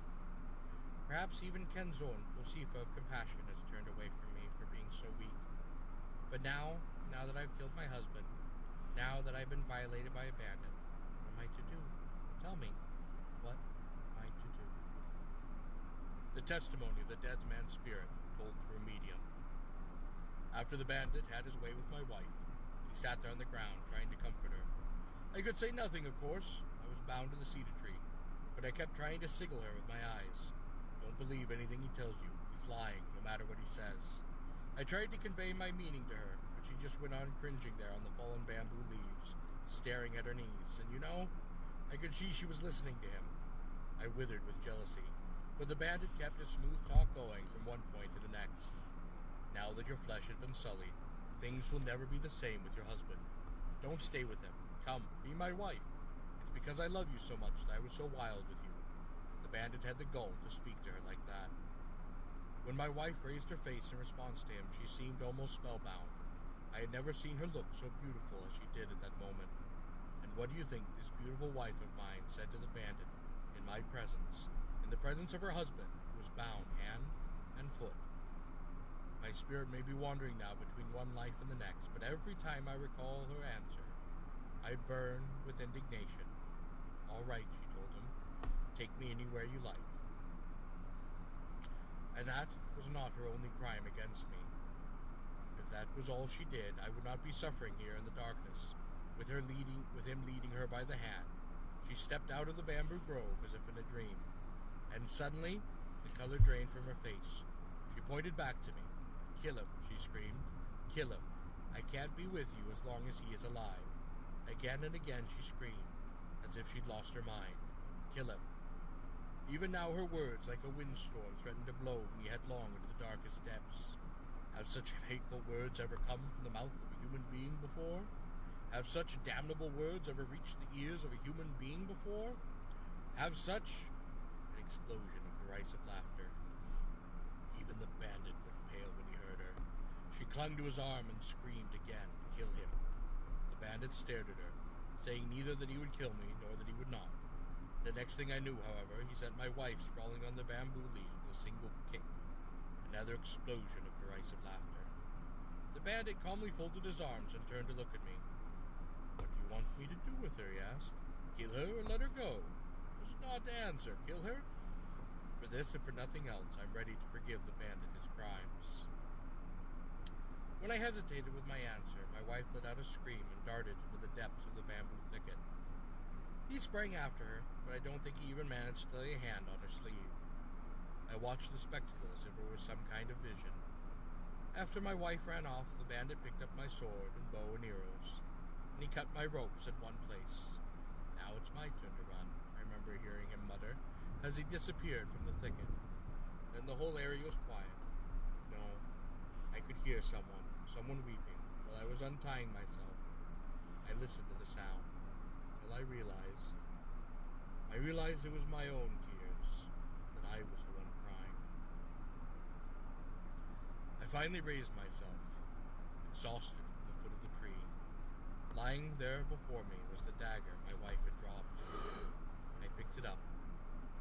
Perhaps even Kenzon, Josefa of compassion, has turned away from me for being so weak. But now that I've killed my husband, now that I've been violated by a bandit, what am I to do? Tell me, what am I to do? The testimony of the dead man's spirit told through a medium. After the bandit had his way with my wife, he sat there on the ground trying to comfort her. I could say nothing, of course. I was bound to the cedar tree, but I kept trying to signal her with my eyes. Don't believe anything he tells you. He's lying, no matter what he says. I tried to convey my meaning to her, but she just went on cringing there on the fallen bamboo leaves, staring at her knees, and I could see she was listening to him. I withered with jealousy, but the bandit kept his smooth talk going from one point to the next. Now that your flesh has been sullied, things will never be the same with your husband. Don't stay with him. Come, be my wife. It's because I love you so much that I was so wild with you. The bandit had the gall to speak to her like that. When my wife raised her face in response to him, she seemed almost spellbound. I had never seen her look so beautiful as she did at that moment. And what do you think this beautiful wife of mine said to the bandit, in my presence, in the presence of her husband, who was bound hand and foot? My spirit may be wandering now between one life and the next, but every time I recall her answer, I burn with indignation. All right, she told him. Take me anywhere you like. And that was not her only crime against me. If that was all she did, I would not be suffering here in the darkness, with him leading her by the hand. She stepped out of the bamboo grove as if in a dream, and suddenly the color drained from her face. She pointed back to me. Kill him, she screamed. Kill him. I can't be with you as long as he is alive. Again and again she screamed, as if she'd lost her mind. Kill him. Even now her words, like a windstorm, threatened to blow me headlong into the darkest depths. Have such hateful words ever come from the mouth of a human being before? Have such damnable words ever reached the ears of a human being before? Have such... An explosion of derisive laughter. Even the bandit went pale when he heard her. She clung to his arm and screamed again, kill him. The bandit stared at her, saying neither that he would kill me nor that he would not. The next thing I knew, however, he sent my wife sprawling on the bamboo leaves with a single kick. Another explosion of derisive laughter. The bandit calmly folded his arms and turned to look at me. What do you want me to do with her, he asked. Kill her or let her go? Just not to answer. Kill her? For this and for nothing else, I'm ready to forgive the bandit his crimes. When I hesitated with my answer, my wife let out a scream and darted into the depths of the bamboo thicket. He sprang after her, but I don't think he even managed to lay a hand on her sleeve. I watched the spectacle as if it were some kind of vision. After my wife ran off, the bandit picked up my sword and bow and arrows, and he cut my ropes at one place. Now it's my turn to run, I remember hearing him mutter as he disappeared from the thicket. Then the whole area was quiet. No, I could hear someone weeping, while I was untying myself. I listened to the sound, till I realized it was my own tears, that I was the one crying. I finally raised myself, exhausted from the foot of the tree. Lying there before me was the dagger my wife had dropped. I picked it up,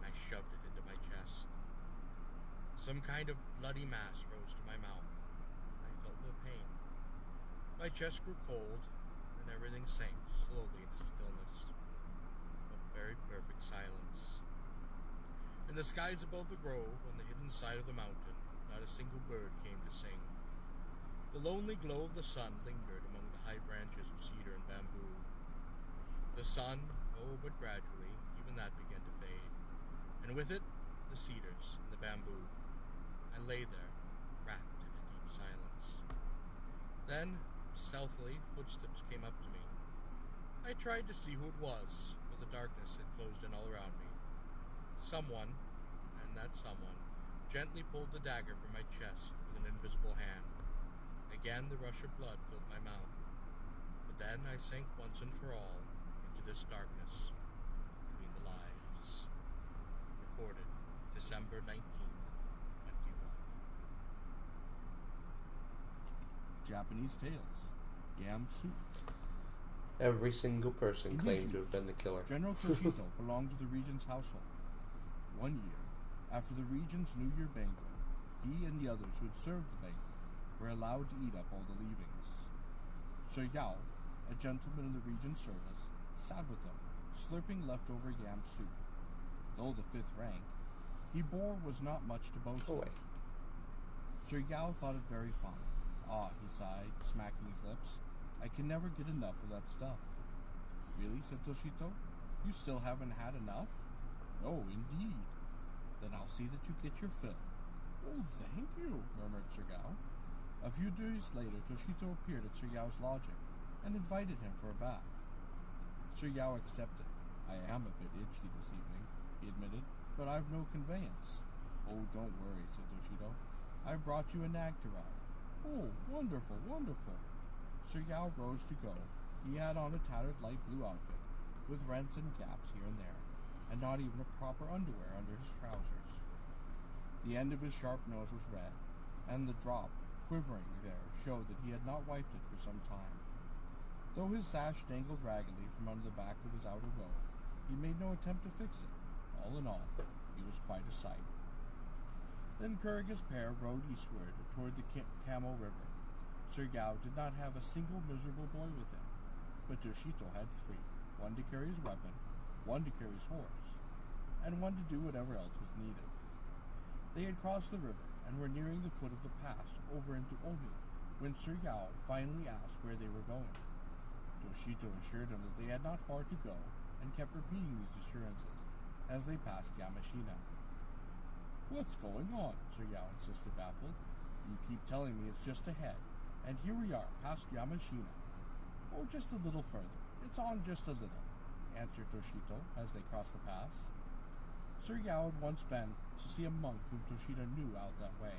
and I shoved it into my chest. Some kind of bloody mass rose to my mouth. I felt no pain. My chest grew cold, and everything sank slowly into stillness. A very perfect silence. In the skies above the grove, on the hidden side of the mountain, not a single bird came to sing. The lonely glow of the sun lingered among the high branches of cedar and bamboo. The sun, oh, but gradually, even that began to fade, and with it, the cedars and the bamboo. I lay there, wrapped in a deep silence. Then, stealthily, footsteps came up to me. I tried to see who it was, but the darkness had closed in all around me. Someone, and that someone, gently pulled the dagger from my chest with an invisible hand. Again the rush of blood filled my mouth. But then I sank once and for all into this darkness between the lives. Recorded December 19th, 21. Japanese Tales. Yam Soup. Every single person In his claimed to youth, have been the killer. General Toshito belonged to the regent's household. One year, after the regent's New Year banquet, he and the others who had served the banquet were allowed to eat up all the leavings. Sir Yao, a gentleman in the regent's service, sat with them, slurping leftover yam soup. Though the fifth rank, he bore was not much to boast Oh, of. wait. Sir Yao thought it very fine. Ah, he sighed, smacking his lips. I can never get enough of that stuff. Really, said Toshito? You still haven't had enough? No, indeed. Then I'll see that you get your fill. Oh, thank you, murmured Sir Yao. A few days later, Toshito appeared at Sir Yao's lodging and invited him for a bath. Sir Yao accepted. I am a bit itchy this evening, he admitted, but I've no conveyance. Oh, don't worry, said Toshito. I've brought you a nag to ride. Oh, wonderful, wonderful. Sir Yao rose to go. He had on a tattered light blue outfit, with rents and gaps here and there, and not even a proper underwear under his trousers. The end of his sharp nose was red, and the drop, quivering there, showed that he had not wiped it for some time. Though his sash dangled raggedly from under the back of his outer robe, he made no attempt to fix it. All in all, he was quite a sight. Then Kuraga's pair rode eastward toward the Camel River. Sir Yao did not have a single miserable boy with him, but Toshito had three, one to carry his weapon, one to carry his horse, and one to do whatever else was needed. They had crossed the river and were nearing the foot of the pass over into Omi when Sir Yao finally asked where they were going. Toshito assured him that they had not far to go and kept repeating these assurances as they passed Yamashina. What's going on? Sir Yao insisted, baffled. You keep telling me it's just ahead, and here we are, past Yamashina. Oh, just a little further. It's on just a little, answered Toshito as they crossed the pass. Sir Yao had once been to see a monk whom Toshito knew out that way,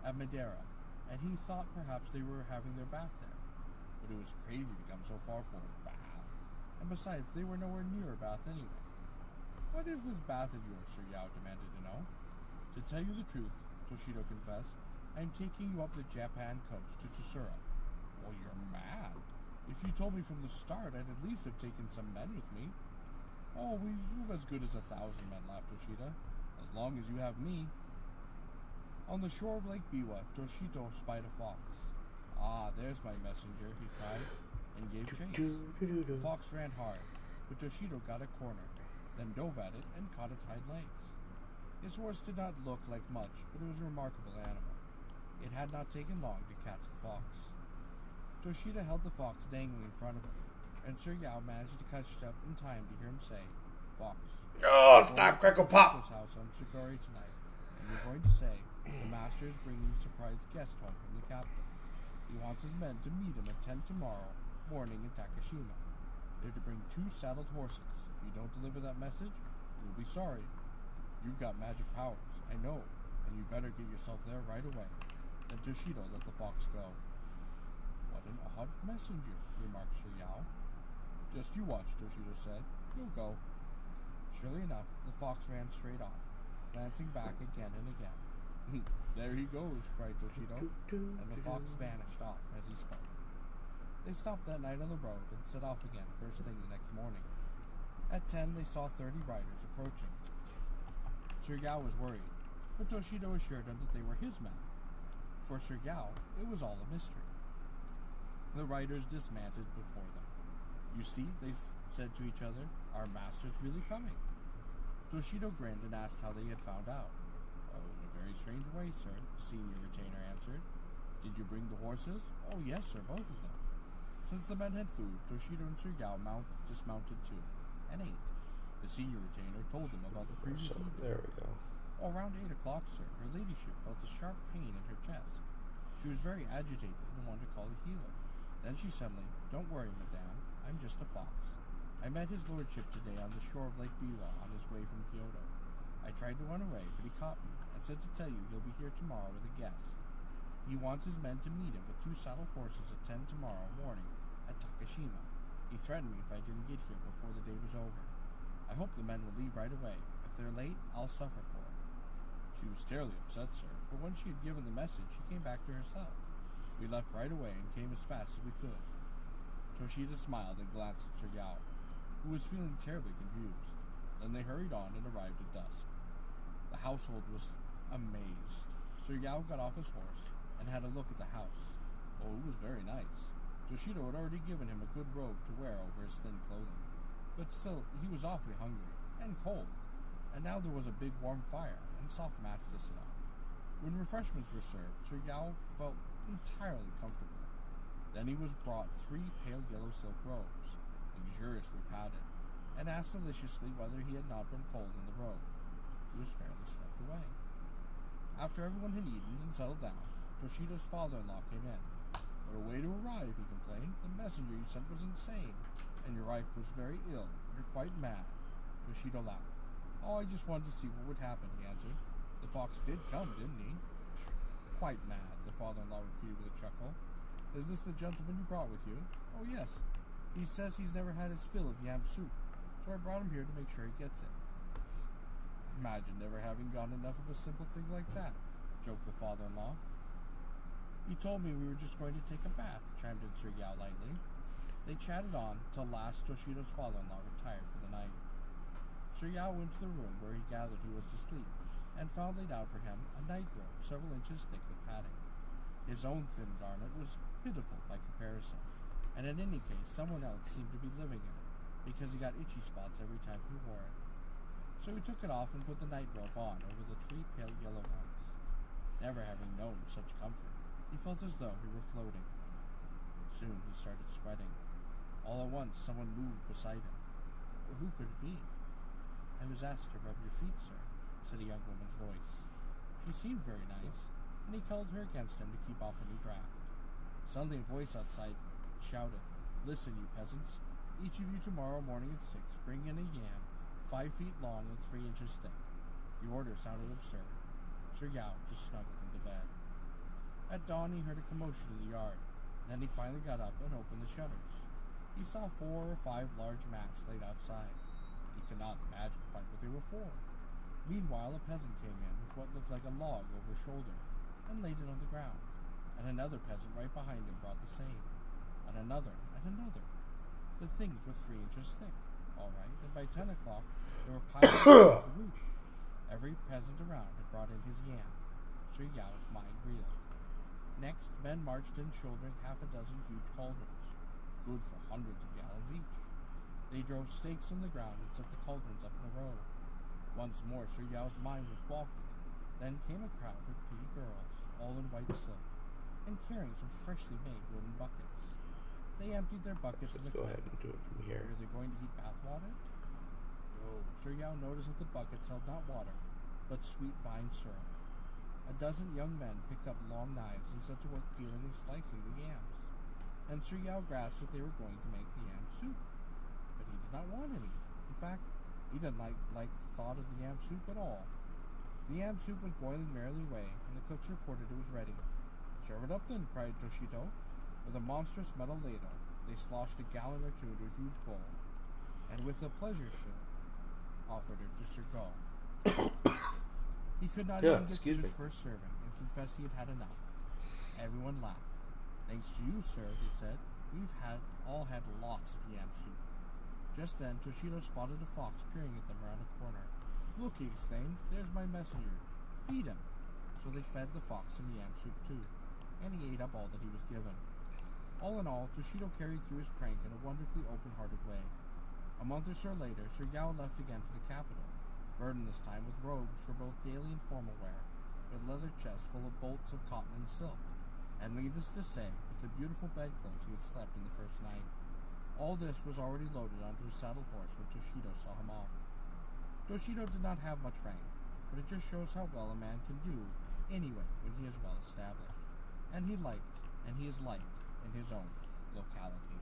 at Madeira, and he thought perhaps they were having their bath there. But it was crazy to come so far for a bath, and besides, they were nowhere near a bath anyway. What is this bath of yours? Sir Yao demanded to know. To tell you the truth, Toshito confessed, I'm taking you up the Japan coast to Tsusura. Well, you're mad. If you told me from the start, I'd at least have taken some men with me. Oh, we've as good as 1,000 men, laughed Toshida, as long as you have me. On the shore of Lake Biwa, Toshito spied a fox. Ah, there's my messenger, he cried, and gave chase. The fox ran hard, but Toshito got a corner, then dove at it and caught its hind legs. His horse did not look like much, but it was a remarkable animal. It had not taken long to catch the fox. Toshida held the fox dangling in front of him, and Sir Yao managed to catch up in time to hear him say, Fox. Oh, stop, Crackle Pop! House on Sugori tonight, and you're going to say the master is bringing a surprise guest home from the capital. He wants his men to meet him at 10 tomorrow morning in Takashima. They're to bring 2 saddled horses. If you don't deliver that message, you'll be sorry. You've got magic powers, I know, and you better get yourself there right away. Then Toshido let the fox go. What an odd messenger, remarked Sir Yao. Just you watch, Toshido said. You'll go. Surely enough, the fox ran straight off, glancing back again and again. There he goes, cried Toshido, and the fox vanished off as he spoke. They stopped that night on the road and set off again first thing the next morning. At 10, they saw 30 riders approaching. Sir Yao was worried, but Toshido assured him that they were his men. For Sir Yao, it was all a mystery. The riders dismounted before them. You see, they said to each other, our master's really coming. Toshido grinned and asked how they had found out. Oh, in a very strange way, sir, the senior retainer answered. Did you bring the horses? Oh, yes, sir, both of them. Since the men had food, Toshido and Sir Yao dismounted too, and ate. The senior retainer told them about the previous evening. There we go. Around 8 o'clock, sir, her ladyship felt a sharp pain in her chest. She was very agitated and wanted to call a healer. Then she suddenly, don't worry, madame, I'm just a fox. I met his lordship today on the shore of Lake Biwa on his way from Kyoto. I tried to run away, but he caught me and said to tell you he'll be here tomorrow with a guest. He wants his men to meet him with 2 saddle horses at 10 tomorrow morning at Takashima. He threatened me if I didn't get here before the day was over. I hope the men will leave right away. If they're late, I'll suffer for it. She was terribly upset, sir, but when she had given the message, she came back to herself. We left right away and came as fast as we could. Toshido smiled and glanced at Sir Yao, who was feeling terribly confused. Then they hurried on and arrived at dusk. The household was amazed. Sir Yao got off his horse and had a look at the house. Oh, it was very nice. Toshido had already given him a good robe to wear over his thin clothing. But still, he was awfully hungry and cold. And now there was a big warm fire and soft mats to sit on. When refreshments were served, Sir Yao felt entirely comfortable. Then he was brought 3 pale yellow silk robes, luxuriously padded, and asked deliciously whether he had not been cold in the robe. He was fairly swept away. After everyone had eaten and settled down, Toshido's father-in-law came in. What a way to arrive, he complained. The messenger you sent was insane, and your wife was very ill. You're quite mad. Toshido laughed. Oh, I just wanted to see what would happen, he answered. The fox did come, didn't he? Quite mad, the father-in-law repeated with a chuckle. Is this the gentleman you brought with you? Oh, yes. He says he's never had his fill of yam soup, so I brought him here to make sure he gets it. Imagine never having gotten enough of a simple thing like that, joked the father-in-law. He told me we were just going to take a bath, chimed in Sir Yao lightly. They chatted on till last Toshido's father-in-law retired for the night. Sir Yao went to the room where he gathered he was to sleep, and found laid out for him a night robe several inches thick with padding. His own thin garment was pitiful by comparison, and in any case someone else seemed to be living in it, because he got itchy spots every time he wore it. So he took it off and put the night robe on over the 3 pale yellow ones. Never having known such comfort, he felt as though he were floating. Soon he started sweating. All at once someone moved beside him. But who could it be? I was asked to rub your feet, sir, said a young woman's voice. She seemed very nice, and he called her against him to keep off any draft. Suddenly a voice outside shouted, Listen, you peasants, each of you tomorrow morning at 6 bring in a yam 5 feet long and 3 inches thick. The order sounded absurd. Sir Yao just snuggled into bed. At dawn he heard a commotion in the yard. Then he finally got up and opened the shutters. He saw 4 or 5 large mats laid outside. He could not imagine quite what they were for. Meanwhile, a peasant came in with what looked like a log over his shoulder and laid it on the ground. And another peasant right behind him brought the same. And another, and another. The things were 3 inches thick, all right, and by 10 o'clock they were piled on the roof. Every peasant around had brought in his yam. Sir Yao's mind reeled. Next, men marched in shouldering 6 huge cauldrons, good for hundreds of gallons each. They drove stakes in the ground and set the cauldrons up in a row. Once more, Sir Yao's mind was walking. Then came a crowd of pretty girls, all in white silk, and carrying some freshly made wooden buckets. They emptied their buckets in the Let's go ahead and do it from here. Were they going to heat bath water? No. Sir Yao noticed that the buckets held not water, but sweet vine syrup. A dozen young men picked up long knives and set to work peeling and slicing the yams, and Sir Yao grasped that they were going to make the yam soup. But he did not want any. In fact, he didn't like the thought of the yam soup at all. The yam soup was boiling merrily away, and the cooks reported it was ready. "Serve it up then," cried Toshito. With a monstrous metal ladle, they sloshed a gallon or two into a huge bowl, and with a pleasure show, offered it to Sir Go. He could not even get through his first serving, and confessed he had had enough. Everyone laughed. "Thanks to you, sir," they said, "we've all had lots of yam soup." Just then, Toshito spotted a fox peering at them around a corner. "Look," he exclaimed, "there's my messenger. Feed him." So they fed the fox some yam soup too, and he ate up all that he was given. All in all, Toshito carried through his prank in a wonderfully open-hearted way. A month or so later, Sir Yao left again for the capital, burdened this time with robes for both daily and formal wear, with leather chests full of bolts of cotton and silk, and needless to say, with the beautiful bedclothes he had slept in the first night. All this was already loaded onto his saddle horse when Toshito saw him off. Toshito did not have much rank, but it just shows how well a man can do anyway when he is well established, and he is liked in his own locality.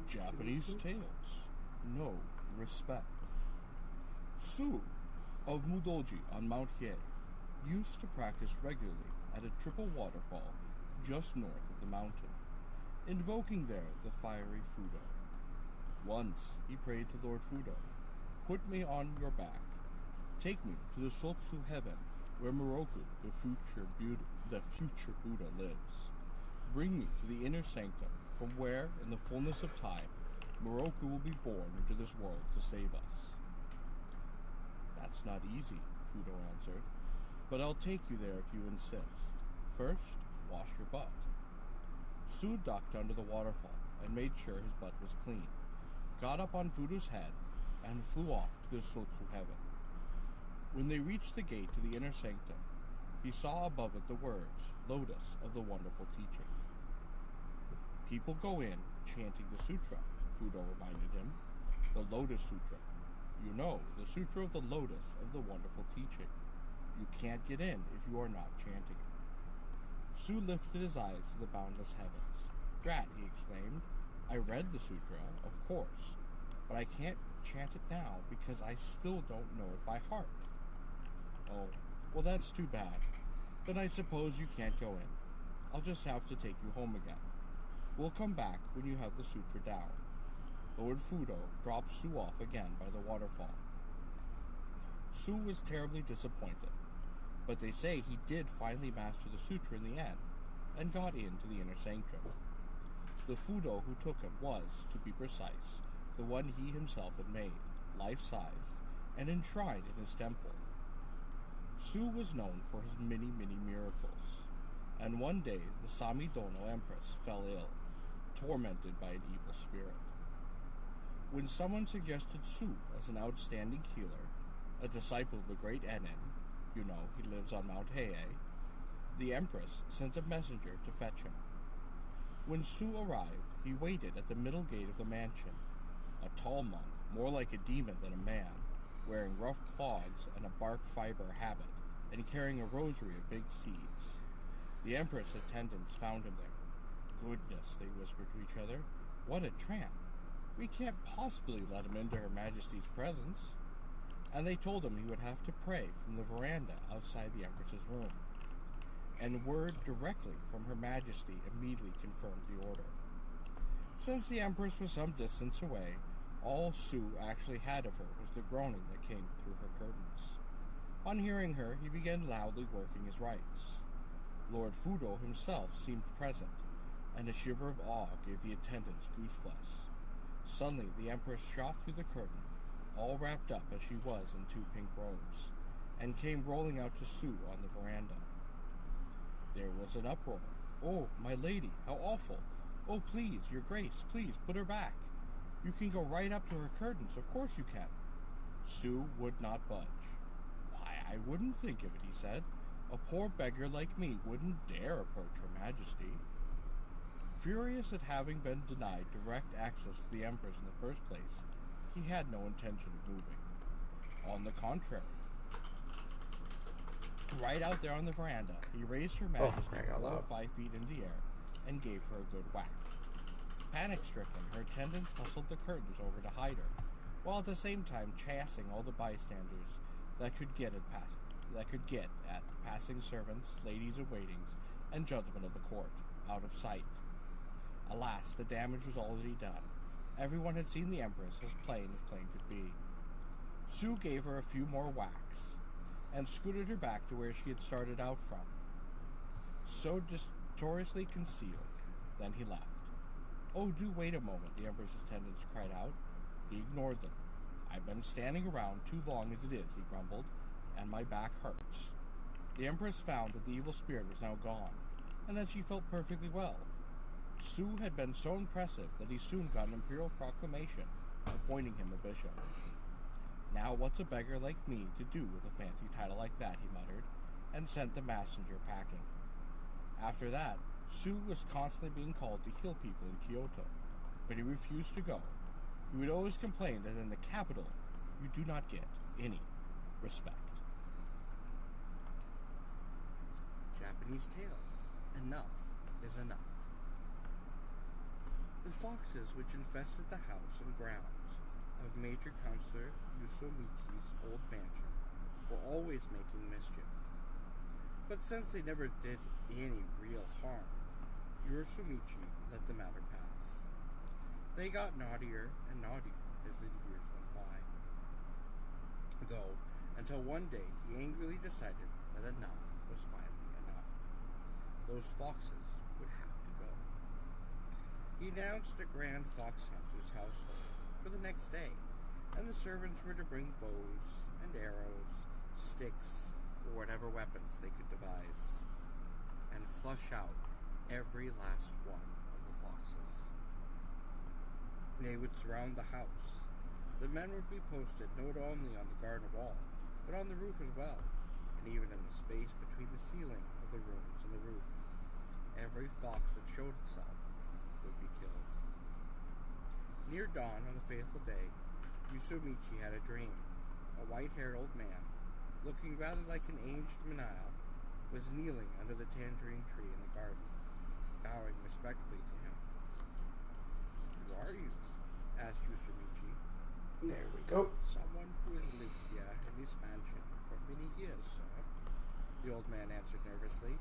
Japanese tales. No respect. Su of Mudoji on Mount Hiei used to practice regularly at a triple waterfall just north of the mountain, invoking there the fiery Fudo. Once he prayed to Lord Fudo, "Put me on your back. Take me to the Sotsu heaven where Moroku, the future Buddha, lives. Bring me to the inner sanctum from where, in the fullness of time, Moroku will be born into this world to save us." "That's not easy," Fudo answered, "but I'll take you there if you insist. First, wash your butt." Su ducked under the waterfall and made sure his butt was clean, got up on Fudo's head, and flew off to the Sotsu heaven. When they reached the gate to the inner sanctum, he saw above it the words, "Lotus of the Wonderful Teaching." "People go in, chanting the sutra," Fudo reminded him. "The Lotus Sutra. You know, the Sutra of the Lotus of the Wonderful Teaching. You can't get in if you are not chanting it." Su lifted his eyes to the boundless heavens. "Drat," he exclaimed. "I read the sutra, of course, but I can't chant it now because I still don't know it by heart." "Oh, well, that's too bad. Then I suppose you can't go in. I'll just have to take you home again. We'll come back when you have the sutra down." Lord Fudo dropped Su off again by the waterfall. Su was terribly disappointed, but they say he did finally master the sutra in the end, and got into the inner sanctum. The Fudo who took him was, to be precise, the one he himself had made, life-sized, and enshrined in his temple. Su was known for his many, many miracles, and one day the Samidono Empress fell ill, tormented by an evil spirit. When someone suggested Su as an outstanding healer, a disciple of the great Enin, you know, he lives on Mount Hiei, the Empress sent a messenger to fetch him. When Su arrived, he waited at the middle gate of the mansion, a tall monk, more like a demon than a man, wearing rough clogs and a bark fiber habit, and carrying a rosary of big seeds. The Empress' attendants found him there. "Goodness," they whispered to each other, "what a tramp! We can't possibly let him into Her Majesty's presence." And they told him he would have to pray from the veranda outside the Empress's room. And word directly from Her Majesty immediately confirmed the order. Since the Empress was some distance away, all Su actually had of her was the groaning that came through her curtains. On hearing her, he began loudly working his rites. Lord Fudo himself seemed present, and a shiver of awe gave the attendants gooseflesh. Suddenly, the Empress shot through the curtain, all wrapped up as she was in 2 pink robes, and came rolling out to Su on the veranda. There was an uproar. "Oh, my lady, how awful! Oh, please, your grace, please, put her back. You can go right up to her curtains, of course you can." Su would not budge. "Why, I wouldn't think of it," he said. "A poor beggar like me wouldn't dare approach Her Majesty." Furious at having been denied direct access to the Empress in the first place, he had no intention of moving. On the contrary, right out there on the veranda, he raised Her Majesty crying out 4 or loud. 5 feet in the air and gave her a good whack. Panic-stricken, her attendants hustled the curtains over to hide her, while at the same time chasing all the bystanders that could get at passing servants, ladies in waitings, and gentlemen of the court, out of sight. Alas, the damage was already done. Everyone had seen the Empress as plain could be. Sue gave her a few more whacks, and scooted her back to where she had started out from, so notoriously concealed. Then he left. "Oh, do wait a moment," the Empress's attendants cried out. He ignored them. "I've been standing around too long as it is," he grumbled, "and my back hurts." The Empress found that the evil spirit was now gone, and that she felt perfectly well. Sue had been so impressive that he soon got an imperial proclamation appointing him a bishop. "Now what's a beggar like me to do with a fancy title like that?" he muttered, and sent the messenger packing. After that, Sue was constantly being called to kill people in Kyoto, but he refused to go. He would always complain that in the capital, you do not get any respect. Japanese tales. Enough is enough. The foxes which infested the house and grounds of Major Counselor Yusomichi's old mansion were always making mischief. But since they never did any real harm, Yusomichi let the matter pass. They got naughtier and naughtier as the years went by. Though, until one day he angrily decided that enough was finally enough. Those foxes would have to go. He announced a grand fox hunt to his household for the next day, and the servants were to bring bows and arrows, sticks, or whatever weapons they could devise, and flush out every last one of the foxes. They would surround the house. The men would be posted not only on the garden wall, but on the roof as well, and even in the space between the ceiling of the rooms and the roof. Every fox that showed itself would be killed. Near dawn on the fateful day, Yusomichi had a dream. A white-haired old man, looking rather like an aged Manile, was kneeling under the tangerine tree in the garden, bowing respectfully to him. "Who are you?" asked Yusomichi. There we go. "Someone who has lived here in this mansion for many years, sir," the old man answered nervously.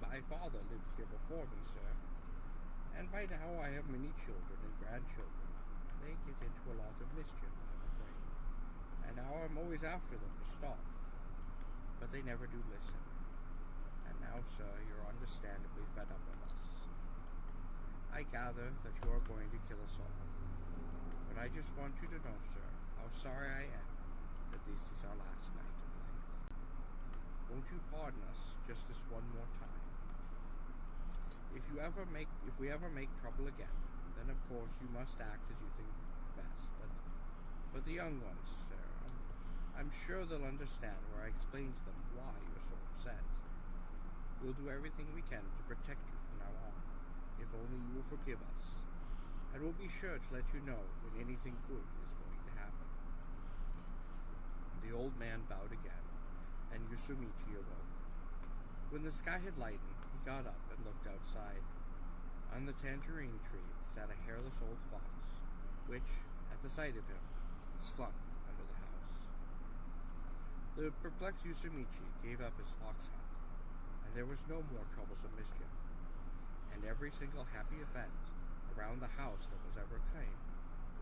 "My father lived here before me, sir, and by now I have many children and grandchildren. They get into a lot of mischief, I'm afraid, and now I'm always after them to stop, but they never do listen. And now, sir, you're understandably fed up with us. I gather that you are going to kill us all, but I just want you to know, sir, how sorry I am that this is our last night of life. Won't you pardon us just this one more time? If we ever make trouble again, then of course you must act as you think best. But the young ones, sir, I'm sure they'll understand where I explain to them why you're so upset. We'll do everything we can to protect you from now on, if only you will forgive us. And we'll be sure to let you know when anything good is going to happen." The old man bowed again, and Yusomichi awoke. When the sky had lightened, he got up and looked outside. On the tangerine tree sat a hairless old fox, which, at the sight of him, slunk under the house. The perplexed Yusomichi gave up his fox hunt, and there was no more troublesome mischief, and every single happy event around the house that was ever came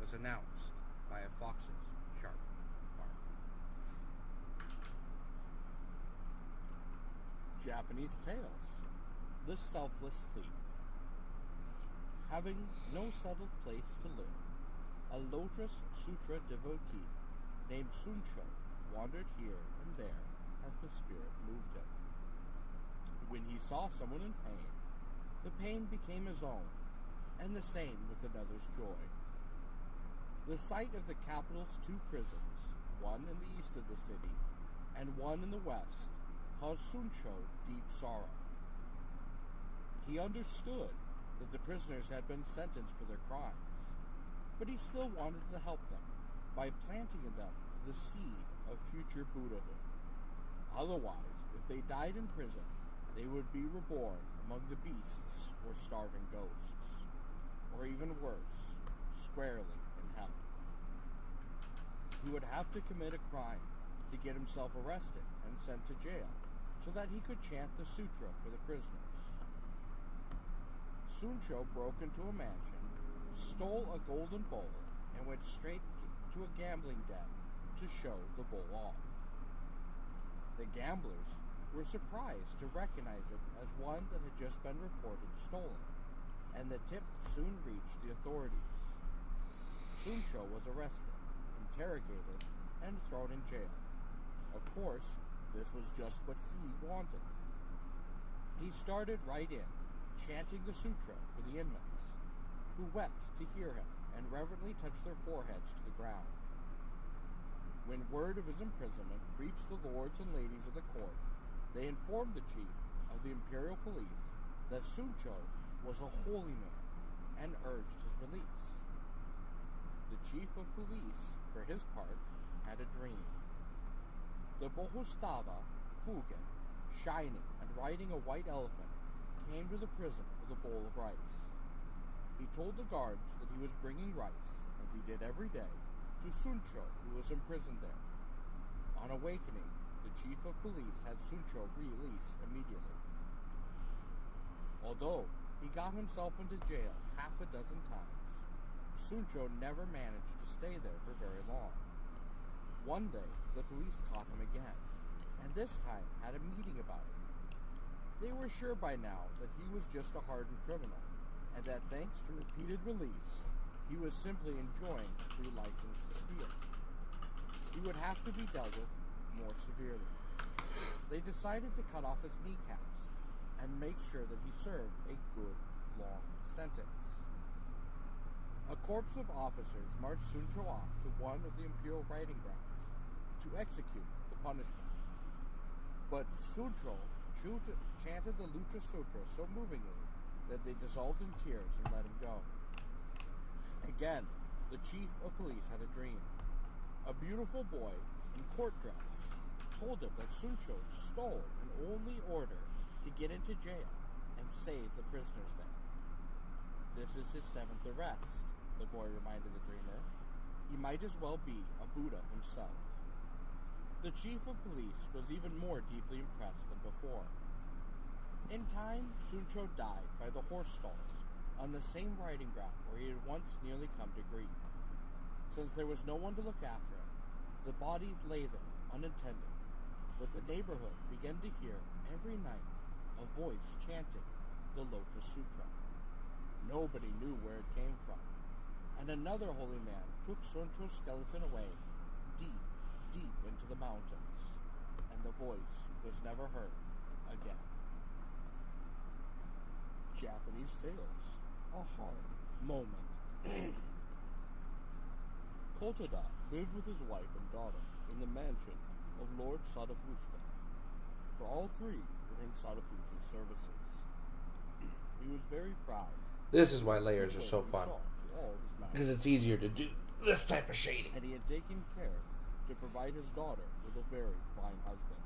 was announced by a fox's sharp bark. Japanese tales. The Selfless Thief. Having no settled place to live, a Lotus Sutra devotee named Suncho wandered here and there as the spirit moved him. When he saw someone in pain, the pain became his own, and the same with another's joy. The sight of the capital's 2 prisons, one in the east of the city and one in the west, caused Suncho deep sorrow. He understood that the prisoners had been sentenced for their crimes, but he still wanted to help them by planting in them the seed of future Buddhahood. Otherwise, if they died in prison, they would be reborn among the beasts or starving ghosts, or even worse, squarely in hell. He would have to commit a crime to get himself arrested and sent to jail so that he could chant the sutra for the prisoners. Suncho broke into a mansion, stole a golden bowl, and went straight to a gambling den to show the bowl off. The gamblers were surprised to recognize it as one that had just been reported stolen, and the tip soon reached the authorities. Suncho was arrested, interrogated, and thrown in jail. Of course, this was just what he wanted. He started right in, chanting the sutra for the inmates, who wept to hear him and reverently touched their foreheads to the ground. When word of his imprisonment reached the lords and ladies of the court, they informed the chief of the imperial police that Suncho was a holy man and urged his release. The chief of police, for his part, had a dream. The Bohustava, Fugen, shining and riding a white elephant, came to the prison with a bowl of rice. He told the guards that he was bringing rice, as he did every day, to Suncho, who was imprisoned there. On awakening, the chief of police had Suncho released immediately. Although he got himself into jail half a dozen times, Suncho never managed to stay there for very long. One day, the police caught him again, and this time had a meeting about it. They were sure by now that he was just a hardened criminal, and that thanks to repeated release, he was simply enjoying a free license to steal. He would have to be dealt with more severely. They decided to cut off his kneecaps and make sure that he served a good, long sentence. A corps of officers marched Suncho off to one of the imperial riding grounds to execute the punishment. But Suncho chanted the Lucha Sutra so movingly that they dissolved in tears and let him go. Again, the chief of police had a dream. A beautiful boy in court dress told him that Suncho stole an only order to get into jail and save the prisoners there. This is his 7th arrest, the boy reminded the dreamer. He might as well be a Buddha himself. The chief of police was even more deeply impressed than before. In time, Suncho died by the horse stalls on the same riding ground where he had once nearly come to grief. Since there was no one to look after him, the bodies lay there unattended, but the neighborhood began to hear every night a voice chanting the Lotus Sutra. Nobody knew where it came from, and another holy man took Suncho's skeleton away deep, deep into the mountains, and the voice was never heard again. Japanese Tales, a hard moment. Kotoda lived with his wife and daughter in the mansion of Lord Sadafusta, for all three were in Sadafusta's services. He was very proud. This is why layers are so fun, because it's easier to do this type of shading. And he had taken care to provide his daughter with a very fine husband.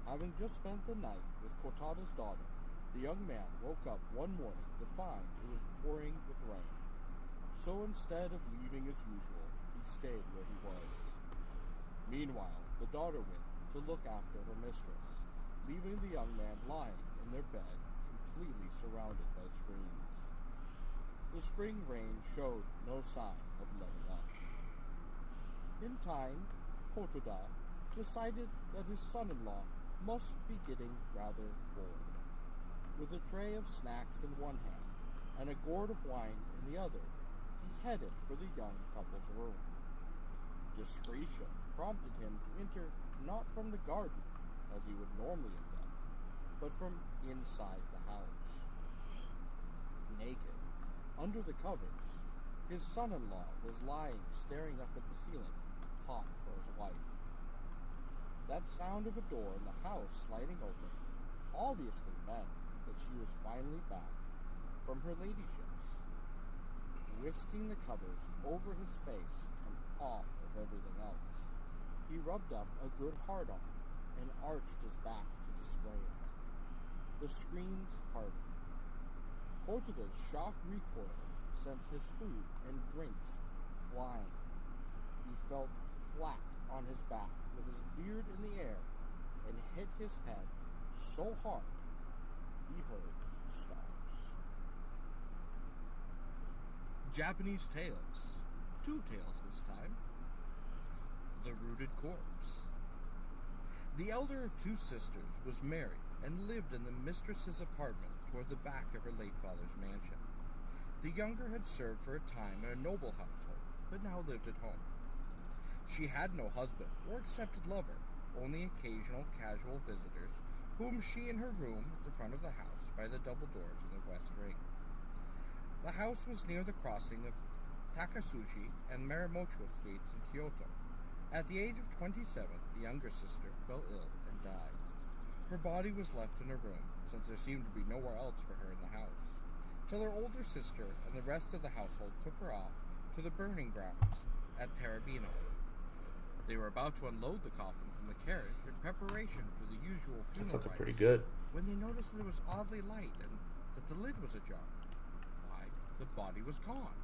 Having just spent the night with Kotada's daughter, the young man woke up one morning to find it was pouring with rain. So instead of leaving as usual, he stayed where he was. Meanwhile, the daughter went to look after her mistress, leaving the young man lying in their bed, completely surrounded by screens. The spring rain showed no sign of letting up. In time, Kotoda decided that his son-in-law must be getting rather bored. With a tray of snacks in one hand and a gourd of wine in the other, he headed for the young couple's room. Discretion prompted him to enter not from the garden, as he would normally have done, but from inside the house. Naked, under the covers, his son-in-law was lying staring up at the ceiling, hot for his wife. That sound of a door in the house sliding open obviously meant that she was finally back from her ladyships. Whisking the covers over his face and off of with everything else. He rubbed up a good hard-on and arched his back to display it. The screams parted. Cortada's shock recoil sent his food and drinks flying. He felt flat on his back with his beard in the air and hit his head so hard he heard stars. Japanese tales. 2 tales this time. The Rooted Corpse. The elder of 2 sisters was married and lived in the mistress's apartment toward the back of her late father's mansion. The younger had served for a time in a noble household, but now lived at home. She had no husband or accepted lover, only occasional casual visitors, whom she in her room at the front of the house by the double doors in the west wing. The house was near the crossing of Takasuji and Marimocho streets in Kyoto. At the age of 27, the younger sister fell ill and died. Her body was left in her room, since there seemed to be nowhere else for her in the house, till her older sister and the rest of the household took her off to the burning grounds at Terabino. They were about to unload the coffin from the carriage in preparation for the usual funeral That sounded rites, pretty good. when they noticed that it was oddly light and that the lid was ajar. Why, the body was gone.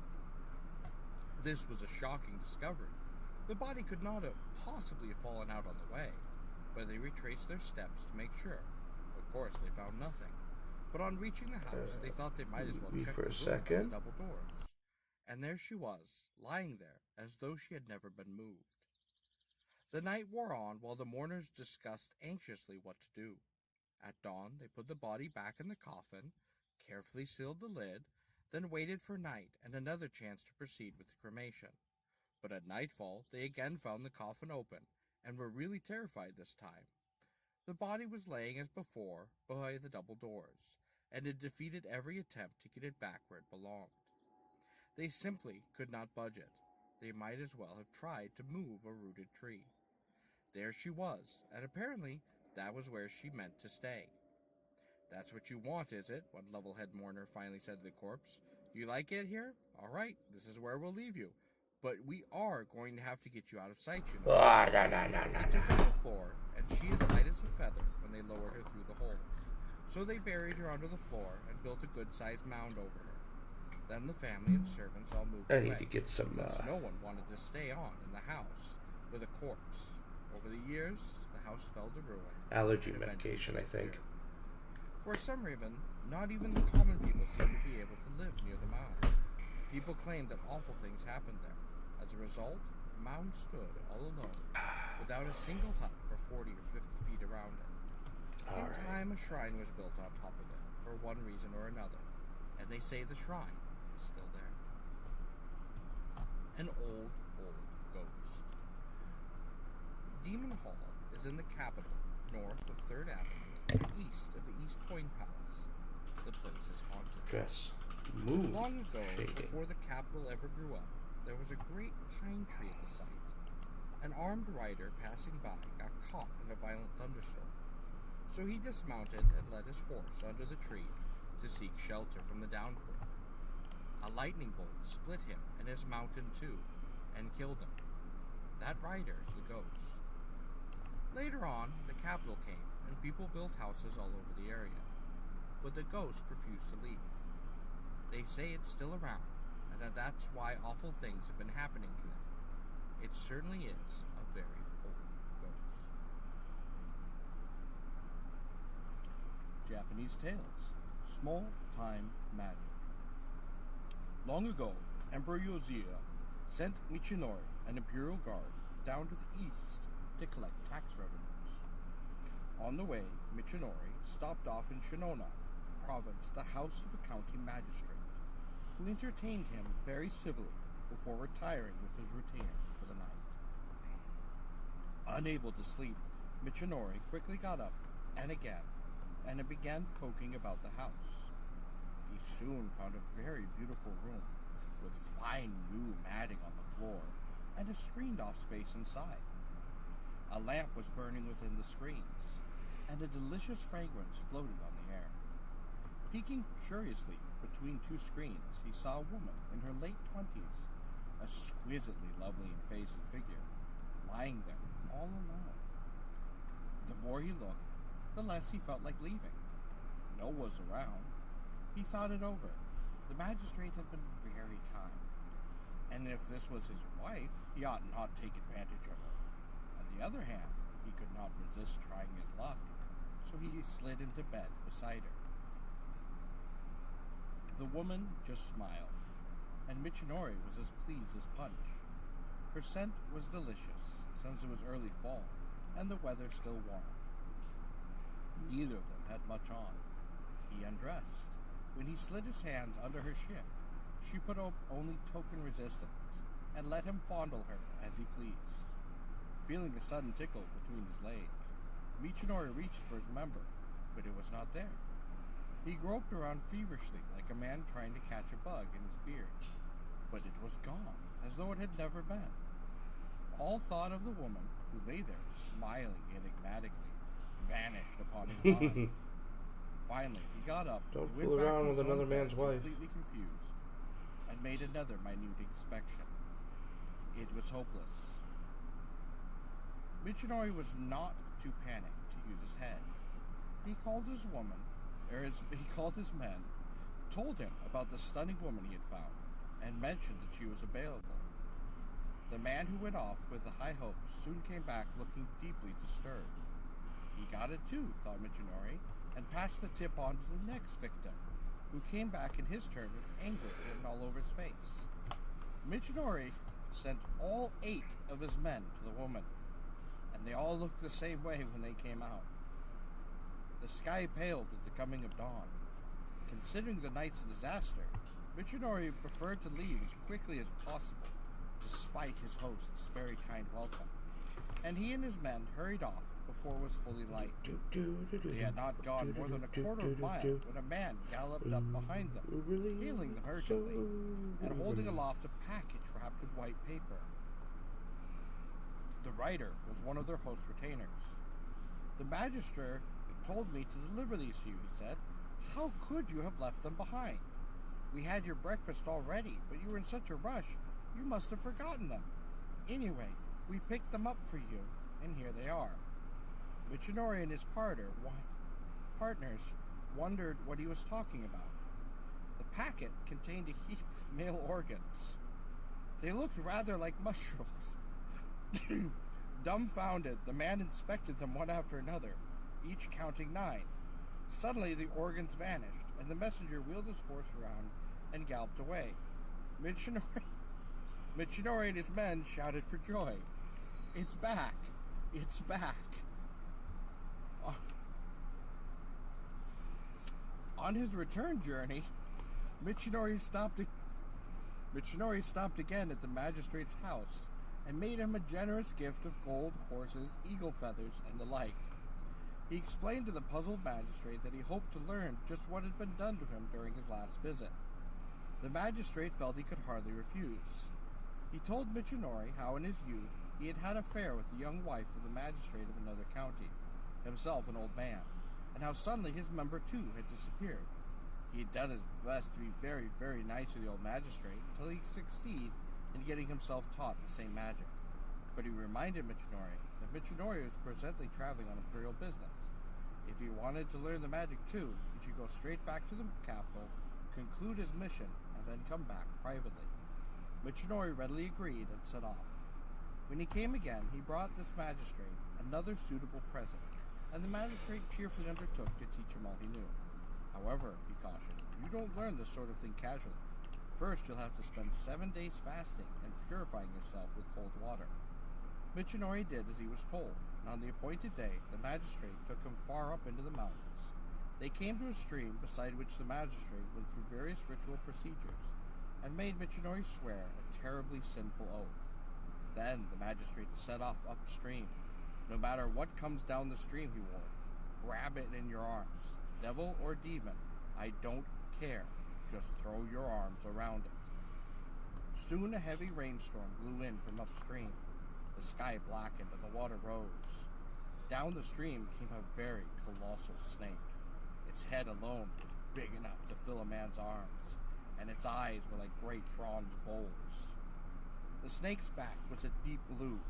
This was a shocking discovery. The body could not have possibly fallen out on the way, but they retraced their steps to make sure. Of course, they found nothing. But on reaching the house, they thought they might as well check for the a room by second. the double doors. And there she was, lying there as though she had never been moved. The night wore on while the mourners discussed anxiously what to do. At dawn, they put the body back in the coffin, carefully sealed the lid, then waited for night and another chance to proceed with the cremation. But at nightfall, they again found the coffin open, and were really terrified this time. The body was laying as before by the double doors, and had defeated every attempt to get it back where it belonged. They simply could not budge it. They might as well have tried to move a rooted tree. There she was, and apparently that was where she meant to stay. "That's what you want, is it?" one level-head mourner finally said to the corpse. "You like it here? All right, this is where we'll leave you. But we are going to have to get you out of sight, you know." They took her to the floor, and she as light as a feather when they lowered her through the hole. So they buried her under the floor and built a good-sized mound over her. Then the family and servants all moved I away, need to get some, since no one wanted to stay on in the house with a corpse. Over the years, the house fell to ruin. allergy and eventually medication, I think. disappeared. For some reason, not even the common people seemed to be able to live near the mound. People claimed that awful things happened there. As a result, the mound stood all alone, without a single hut for 40 or 50 feet around it. In Alright. time, a shrine was built on top of it, for one reason or another, and they say the shrine is still there. An old ghost. Demon Hall is in the capital, north of 3rd Avenue, and east of the East Point Palace. The place is haunted. Dress. Move. Long ago, Shady. before the capital ever grew up, there was a great pine tree at the site. An armed rider passing by got caught in a violent thunderstorm, so he dismounted and led his horse under the tree to seek shelter from the downpour. A lightning bolt split him and his mount in two and killed him. That rider is the ghost. Later on, the capital came and people built houses all over the area, but the ghost refused to leave. They say it's still around, and that's why awful things have been happening to them. It certainly is a very old ghost. Japanese Tales. Small Time Magic. Long ago, Emperor Yoshida sent Michinori, an imperial guard, down to the east to collect tax revenues. On the way, Michinori stopped off in Shinona province the house of a county magistrate, who entertained him very civilly before retiring with his routine for the night. Unable to sleep, Michinori quickly got up and began poking about the house. He soon found a very beautiful room with fine new matting on the floor and a screened-off space inside. A lamp was burning within the screens, and a delicious fragrance floated on the air. Peeking curiously between two screens, he saw a woman in her late 20s, exquisitely lovely in face and figure, lying there, all alone. The more he looked, the less he felt like leaving. No one was around. He thought it over. The magistrate had been very kind, and if this was his wife, he ought not take advantage of her. On the other hand, he could not resist trying his luck, so he slid into bed beside her. The woman just smiled, and Michinori was as pleased as Punch. Her scent was delicious, since it was early fall, and the weather still warm. Neither of them had much on. He undressed. When he slid his hands under her shift, she put up only token resistance, and let him fondle her as he pleased. Feeling a sudden tickle between his legs, Michinori reached for his member, but it was not there. He groped around feverishly like a man trying to catch a bug in his beard, but it was gone, as though it had never been. All thought of the woman, who lay there, smiling enigmatically, vanished upon his mind. Finally, he got up, Don't went fool back around to with his another own bed, man's wife. completely confused, and made another minute inspection. It was hopeless. Michinori was not too panicked to use his head. He called his men, told him about the stunning woman he had found, and mentioned that she was available. The man who went off with the high hopes soon came back looking deeply disturbed. He got it too, thought Michinori, and passed the tip on to the next victim, who came back in his turn with anger written all over his face. Michinori sent all 8 of his men to the woman, and they all looked the same way when they came out. The sky paled with the coming of dawn. Considering the night's disaster, Michinori preferred to leave as quickly as possible, despite his host's very kind welcome, and he and his men hurried off before it was fully light. They had not gone more than a quarter of a mile when a man galloped up behind them, hailing them urgently, and holding aloft a package wrapped in white paper. The rider was one of their host retainers. The magistrate told me to deliver these to you, he said. How could you have left them behind? We had your breakfast all ready, but you were in such a rush, you must have forgotten them. Anyway, we picked them up for you, and here they are. Michinori and his partners wondered what he was talking about. The packet contained a heap of male organs. They looked rather like mushrooms. Dumbfounded, the man inspected them one after another, each counting 9. Suddenly the organs vanished, and the messenger wheeled his horse around and galloped away. Michinori and his men shouted for joy. It's back! It's back! On his return journey, Michinori stopped again at the magistrate's house and made him a generous gift of gold, horses, eagle feathers, and the like. He explained to the puzzled magistrate that he hoped to learn just what had been done to him during his last visit. The magistrate felt he could hardly refuse. He told Michinori how in his youth he had had an affair with the young wife of the magistrate of another county, himself an old man, and how suddenly his member too had disappeared. He had done his best to be very, very nice to the old magistrate until he succeeded in getting himself taught the same magic. But he reminded Michinori that Michinori was presently traveling on imperial business. If he wanted to learn the magic too, he should go straight back to the capital, conclude his mission, and then come back privately. Michinori readily agreed and set off. When he came again, he brought this magistrate another suitable present, and the magistrate cheerfully undertook to teach him all he knew. However, he cautioned, you don't learn this sort of thing casually. First, you'll have to spend 7 days fasting and purifying yourself with cold water. Michinori did as he was told, and on the appointed day, the magistrate took him far up into the mountains. They came to a stream beside which the magistrate went through various ritual procedures, and made Michinori swear a terribly sinful oath. Then the magistrate set off upstream. No matter what comes down the stream, he warned, grab it in your arms. Devil or demon, I don't care. Just throw your arms around it. Soon a heavy rainstorm blew in from upstream. The sky blackened and the water rose. Down the stream came a very colossal snake. Its head alone was big enough to fill a man's arms, and its eyes were like great bronze bowls. The snake's back was a deep blue,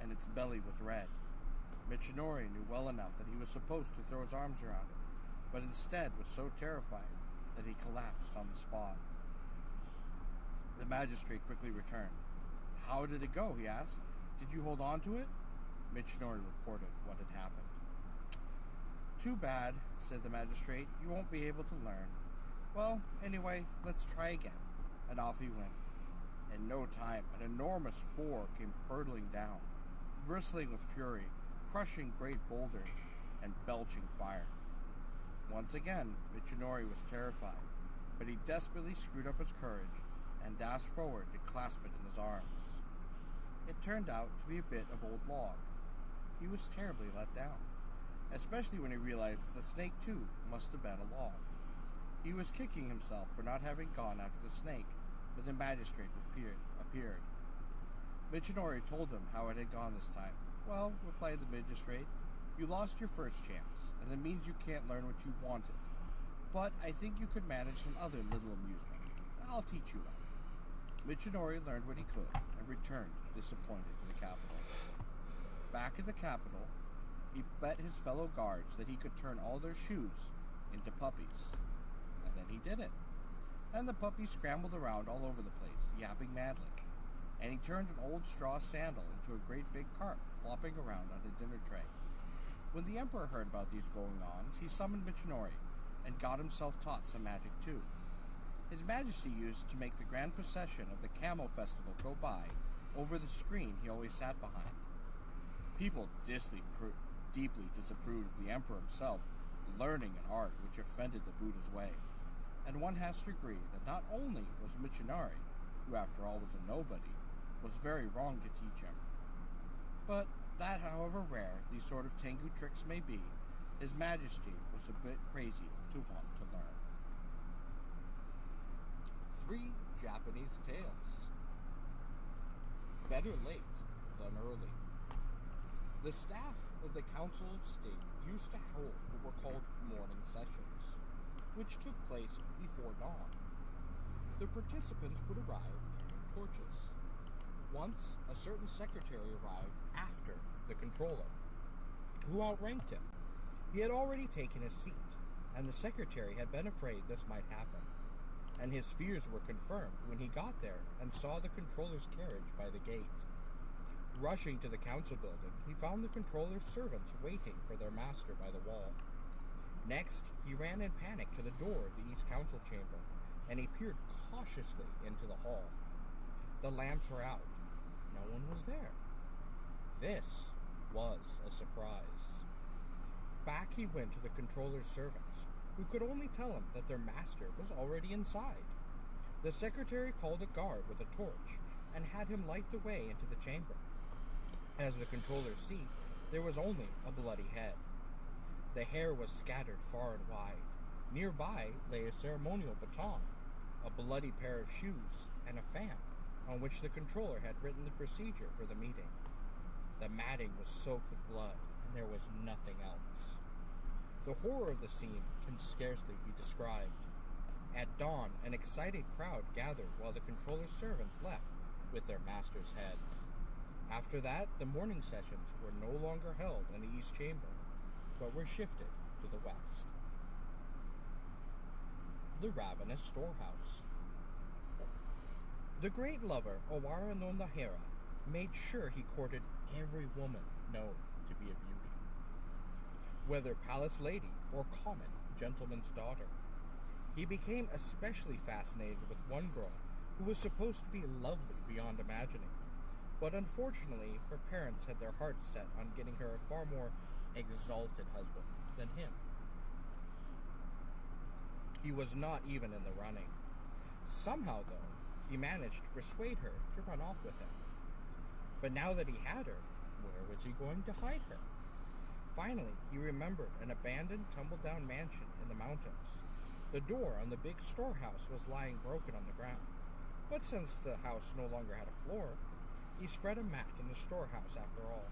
and its belly was red. Michinori knew well enough that he was supposed to throw his arms around it, but instead was so terrified that he collapsed on the spot. The magistrate quickly returned. "How did it go?" he asked. "Did you hold on to it?" Michinori reported what had happened. "Too bad," said the magistrate. "You won't be able to learn. Well, anyway, let's try again." And off he went. In no time, an enormous boar came hurtling down, bristling with fury, crushing great boulders, and belching fire. Once again, Michinori was terrified, but he desperately screwed up his courage and dashed forward to clasp it in his arms. It turned out to be a bit of old log. He was terribly let down, especially when he realized that the snake, too, must have been a log. He was kicking himself for not having gone after the snake, but the magistrate appeared. Michinori told him how it had gone this time. "Well," replied the magistrate, "you lost your first chance, and it means you can't learn what you wanted. But I think you could manage some other little amusement. I'll teach you one." Michinori learned what he could and returned disappointed to the capital. Back at the capital, he bet his fellow guards that he could turn all their shoes into puppies. And then he did it. And the puppies scrambled around all over the place, yapping madly. And he turned an old straw sandal into a great big cart, flopping around on a dinner tray. When the emperor heard about these going-ons, he summoned Michinori and got himself taught some magic too. His Majesty used to make the grand procession of the Camel Festival go by over the screen he always sat behind. People deeply disapproved of the emperor himself learning an art which offended the Buddha's way. And one has to agree that not only was Michinori, who after all was a nobody, was very wrong to teach him, but that however rare these sort of Tengu tricks may be, His Majesty was a bit crazy to want to learn. 3 Japanese tales. Better late than early. The staff of the Council of State used to hold what were called morning sessions, which took place before dawn. The participants would arrive carrying torches. Once, a certain secretary arrived after the controller, who outranked him. He had already taken his seat, and the secretary had been afraid this might happen, and his fears were confirmed when he got there and saw the controller's carriage by the gate. Rushing to the council building, he found the controller's servants waiting for their master by the wall. Next, he ran in panic to the door of the East Council chamber, and he peered cautiously into the hall. The lamps were out. No one was there. This was a surprise. Back he went to the controller's servants, who could only tell him that their master was already inside. The secretary called a guard with a torch and had him light the way into the chamber. As the controller's seat, there was only a bloody head. The hair was scattered far and wide. Nearby lay a ceremonial baton, a bloody pair of shoes, and a fan on which the controller had written the procedure for the meeting. The matting was soaked with blood, and there was nothing else. The horror of the scene can scarcely be described. At dawn, an excited crowd gathered while the controller's servants left with their master's head. After that, the morning sessions were no longer held in the East Chamber, but were shifted to the West. The Ravenous Storehouse. The great lover, Owara no Nahara, made sure he courted every woman known to be a beauty, whether palace lady or common gentleman's daughter. He became especially fascinated with one girl who was supposed to be lovely beyond imagining, but unfortunately her parents had their hearts set on getting her a far more exalted husband than him. He was not even in the running. Somehow, though, he managed to persuade her to run off with him. But now that he had her, where was he going to hide her? Finally, he remembered an abandoned, tumble-down mansion in the mountains. The door on the big storehouse was lying broken on the ground, but since the house no longer had a floor, he spread a mat in the storehouse after all.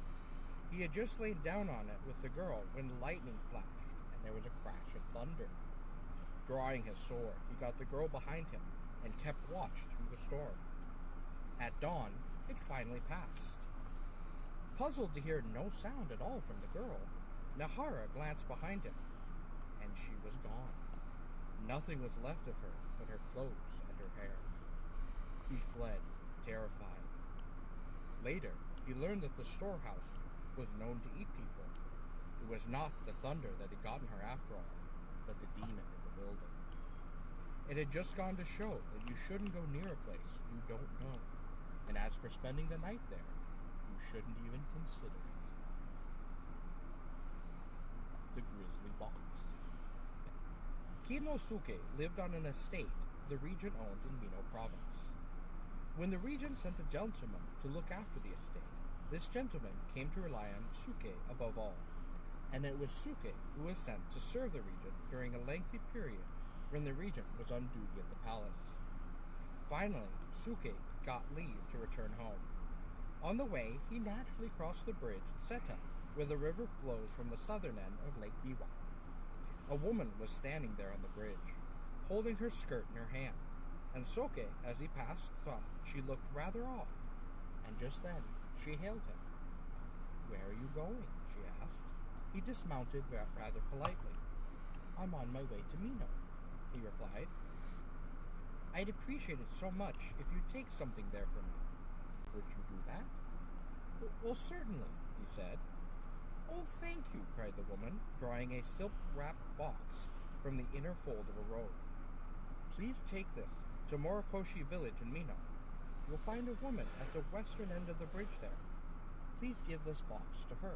He had just laid down on it with the girl when lightning flashed, and there was a crash of thunder. Drawing his sword, he got the girl behind him and kept watch through the storm. At dawn, it finally passed. Puzzled to hear no sound at all from the girl, Nahara glanced behind him, and she was gone. Nothing was left of her but her clothes and her hair. He fled, terrified. Later, he learned that the storehouse was known to eat people. It was not the thunder that had gotten her after all, but the demon in the building. It had just gone to show that you shouldn't go near a place you don't know. And as for spending the night there, you shouldn't even consider it. The Grizzly Box. Kinosuke lived on an estate the regent owned in Mino province. When the regent sent a gentleman to look after the estate, this gentleman came to rely on Suke above all, and it was Suke who was sent to serve the regent during a lengthy period when the regent was on duty at the palace. Finally, Suke got leave to return home. On the way, he naturally crossed the bridge at Seta, where the river flows from the southern end of Lake Biwa. A woman was standing there on the bridge, holding her skirt in her hand, and Soke, as he passed, thought she looked rather odd, and just then she hailed him. "Where are you going?" she asked. He dismounted rather politely. "I'm on my way to Mino," he replied. "I'd appreciate it so much if you'd take something there for me." "Would you do that?" "Well, certainly," he said. "Oh, thank you," cried the woman, drawing a silk-wrapped box from the inner fold of a robe. "Please take this to Morikoshi village in Mino. You'll find a woman at the western end of the bridge there. Please give this box to her."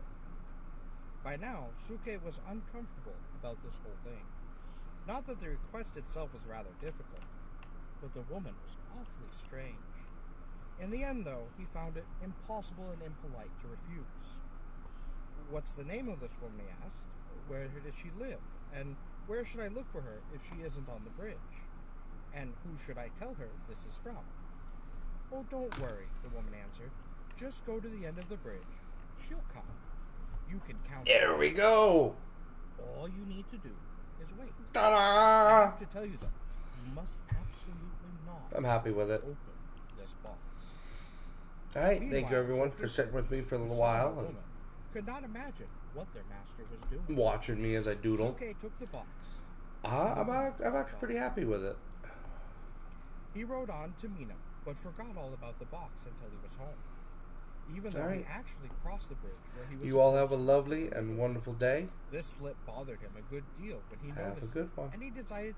By now, Suke was uncomfortable about this whole thing. Not that the request itself was rather difficult, but the woman was awfully strange. In the end, though, he found it impossible and impolite to refuse. "What's the name of this woman?" he asked. "Where does she live? And where should I look for her if she isn't on the bridge? And who should I tell her this is from?" "Oh, don't worry," the woman answered. "Just go to the end of the bridge. She'll come. You can count." There we go. All you need to do is wait. I Ta-da! have to tell you, though, you must absolutely not I'm happy with it. open this box. All right, thank you Meanwhile, everyone Suke for sitting with me for a the little son while of a and woman could not imagine what their master was doing. watching me as I doodle. Suke took the box. I'm actually pretty happy with it. He rode on to Mino, but forgot all about the box until he was home. Even though he Alright. actually crossed the bridge where he was You all supposed have a to. lovely and wonderful day. This slip bothered him a good deal when he Have a noticed good one. and he decided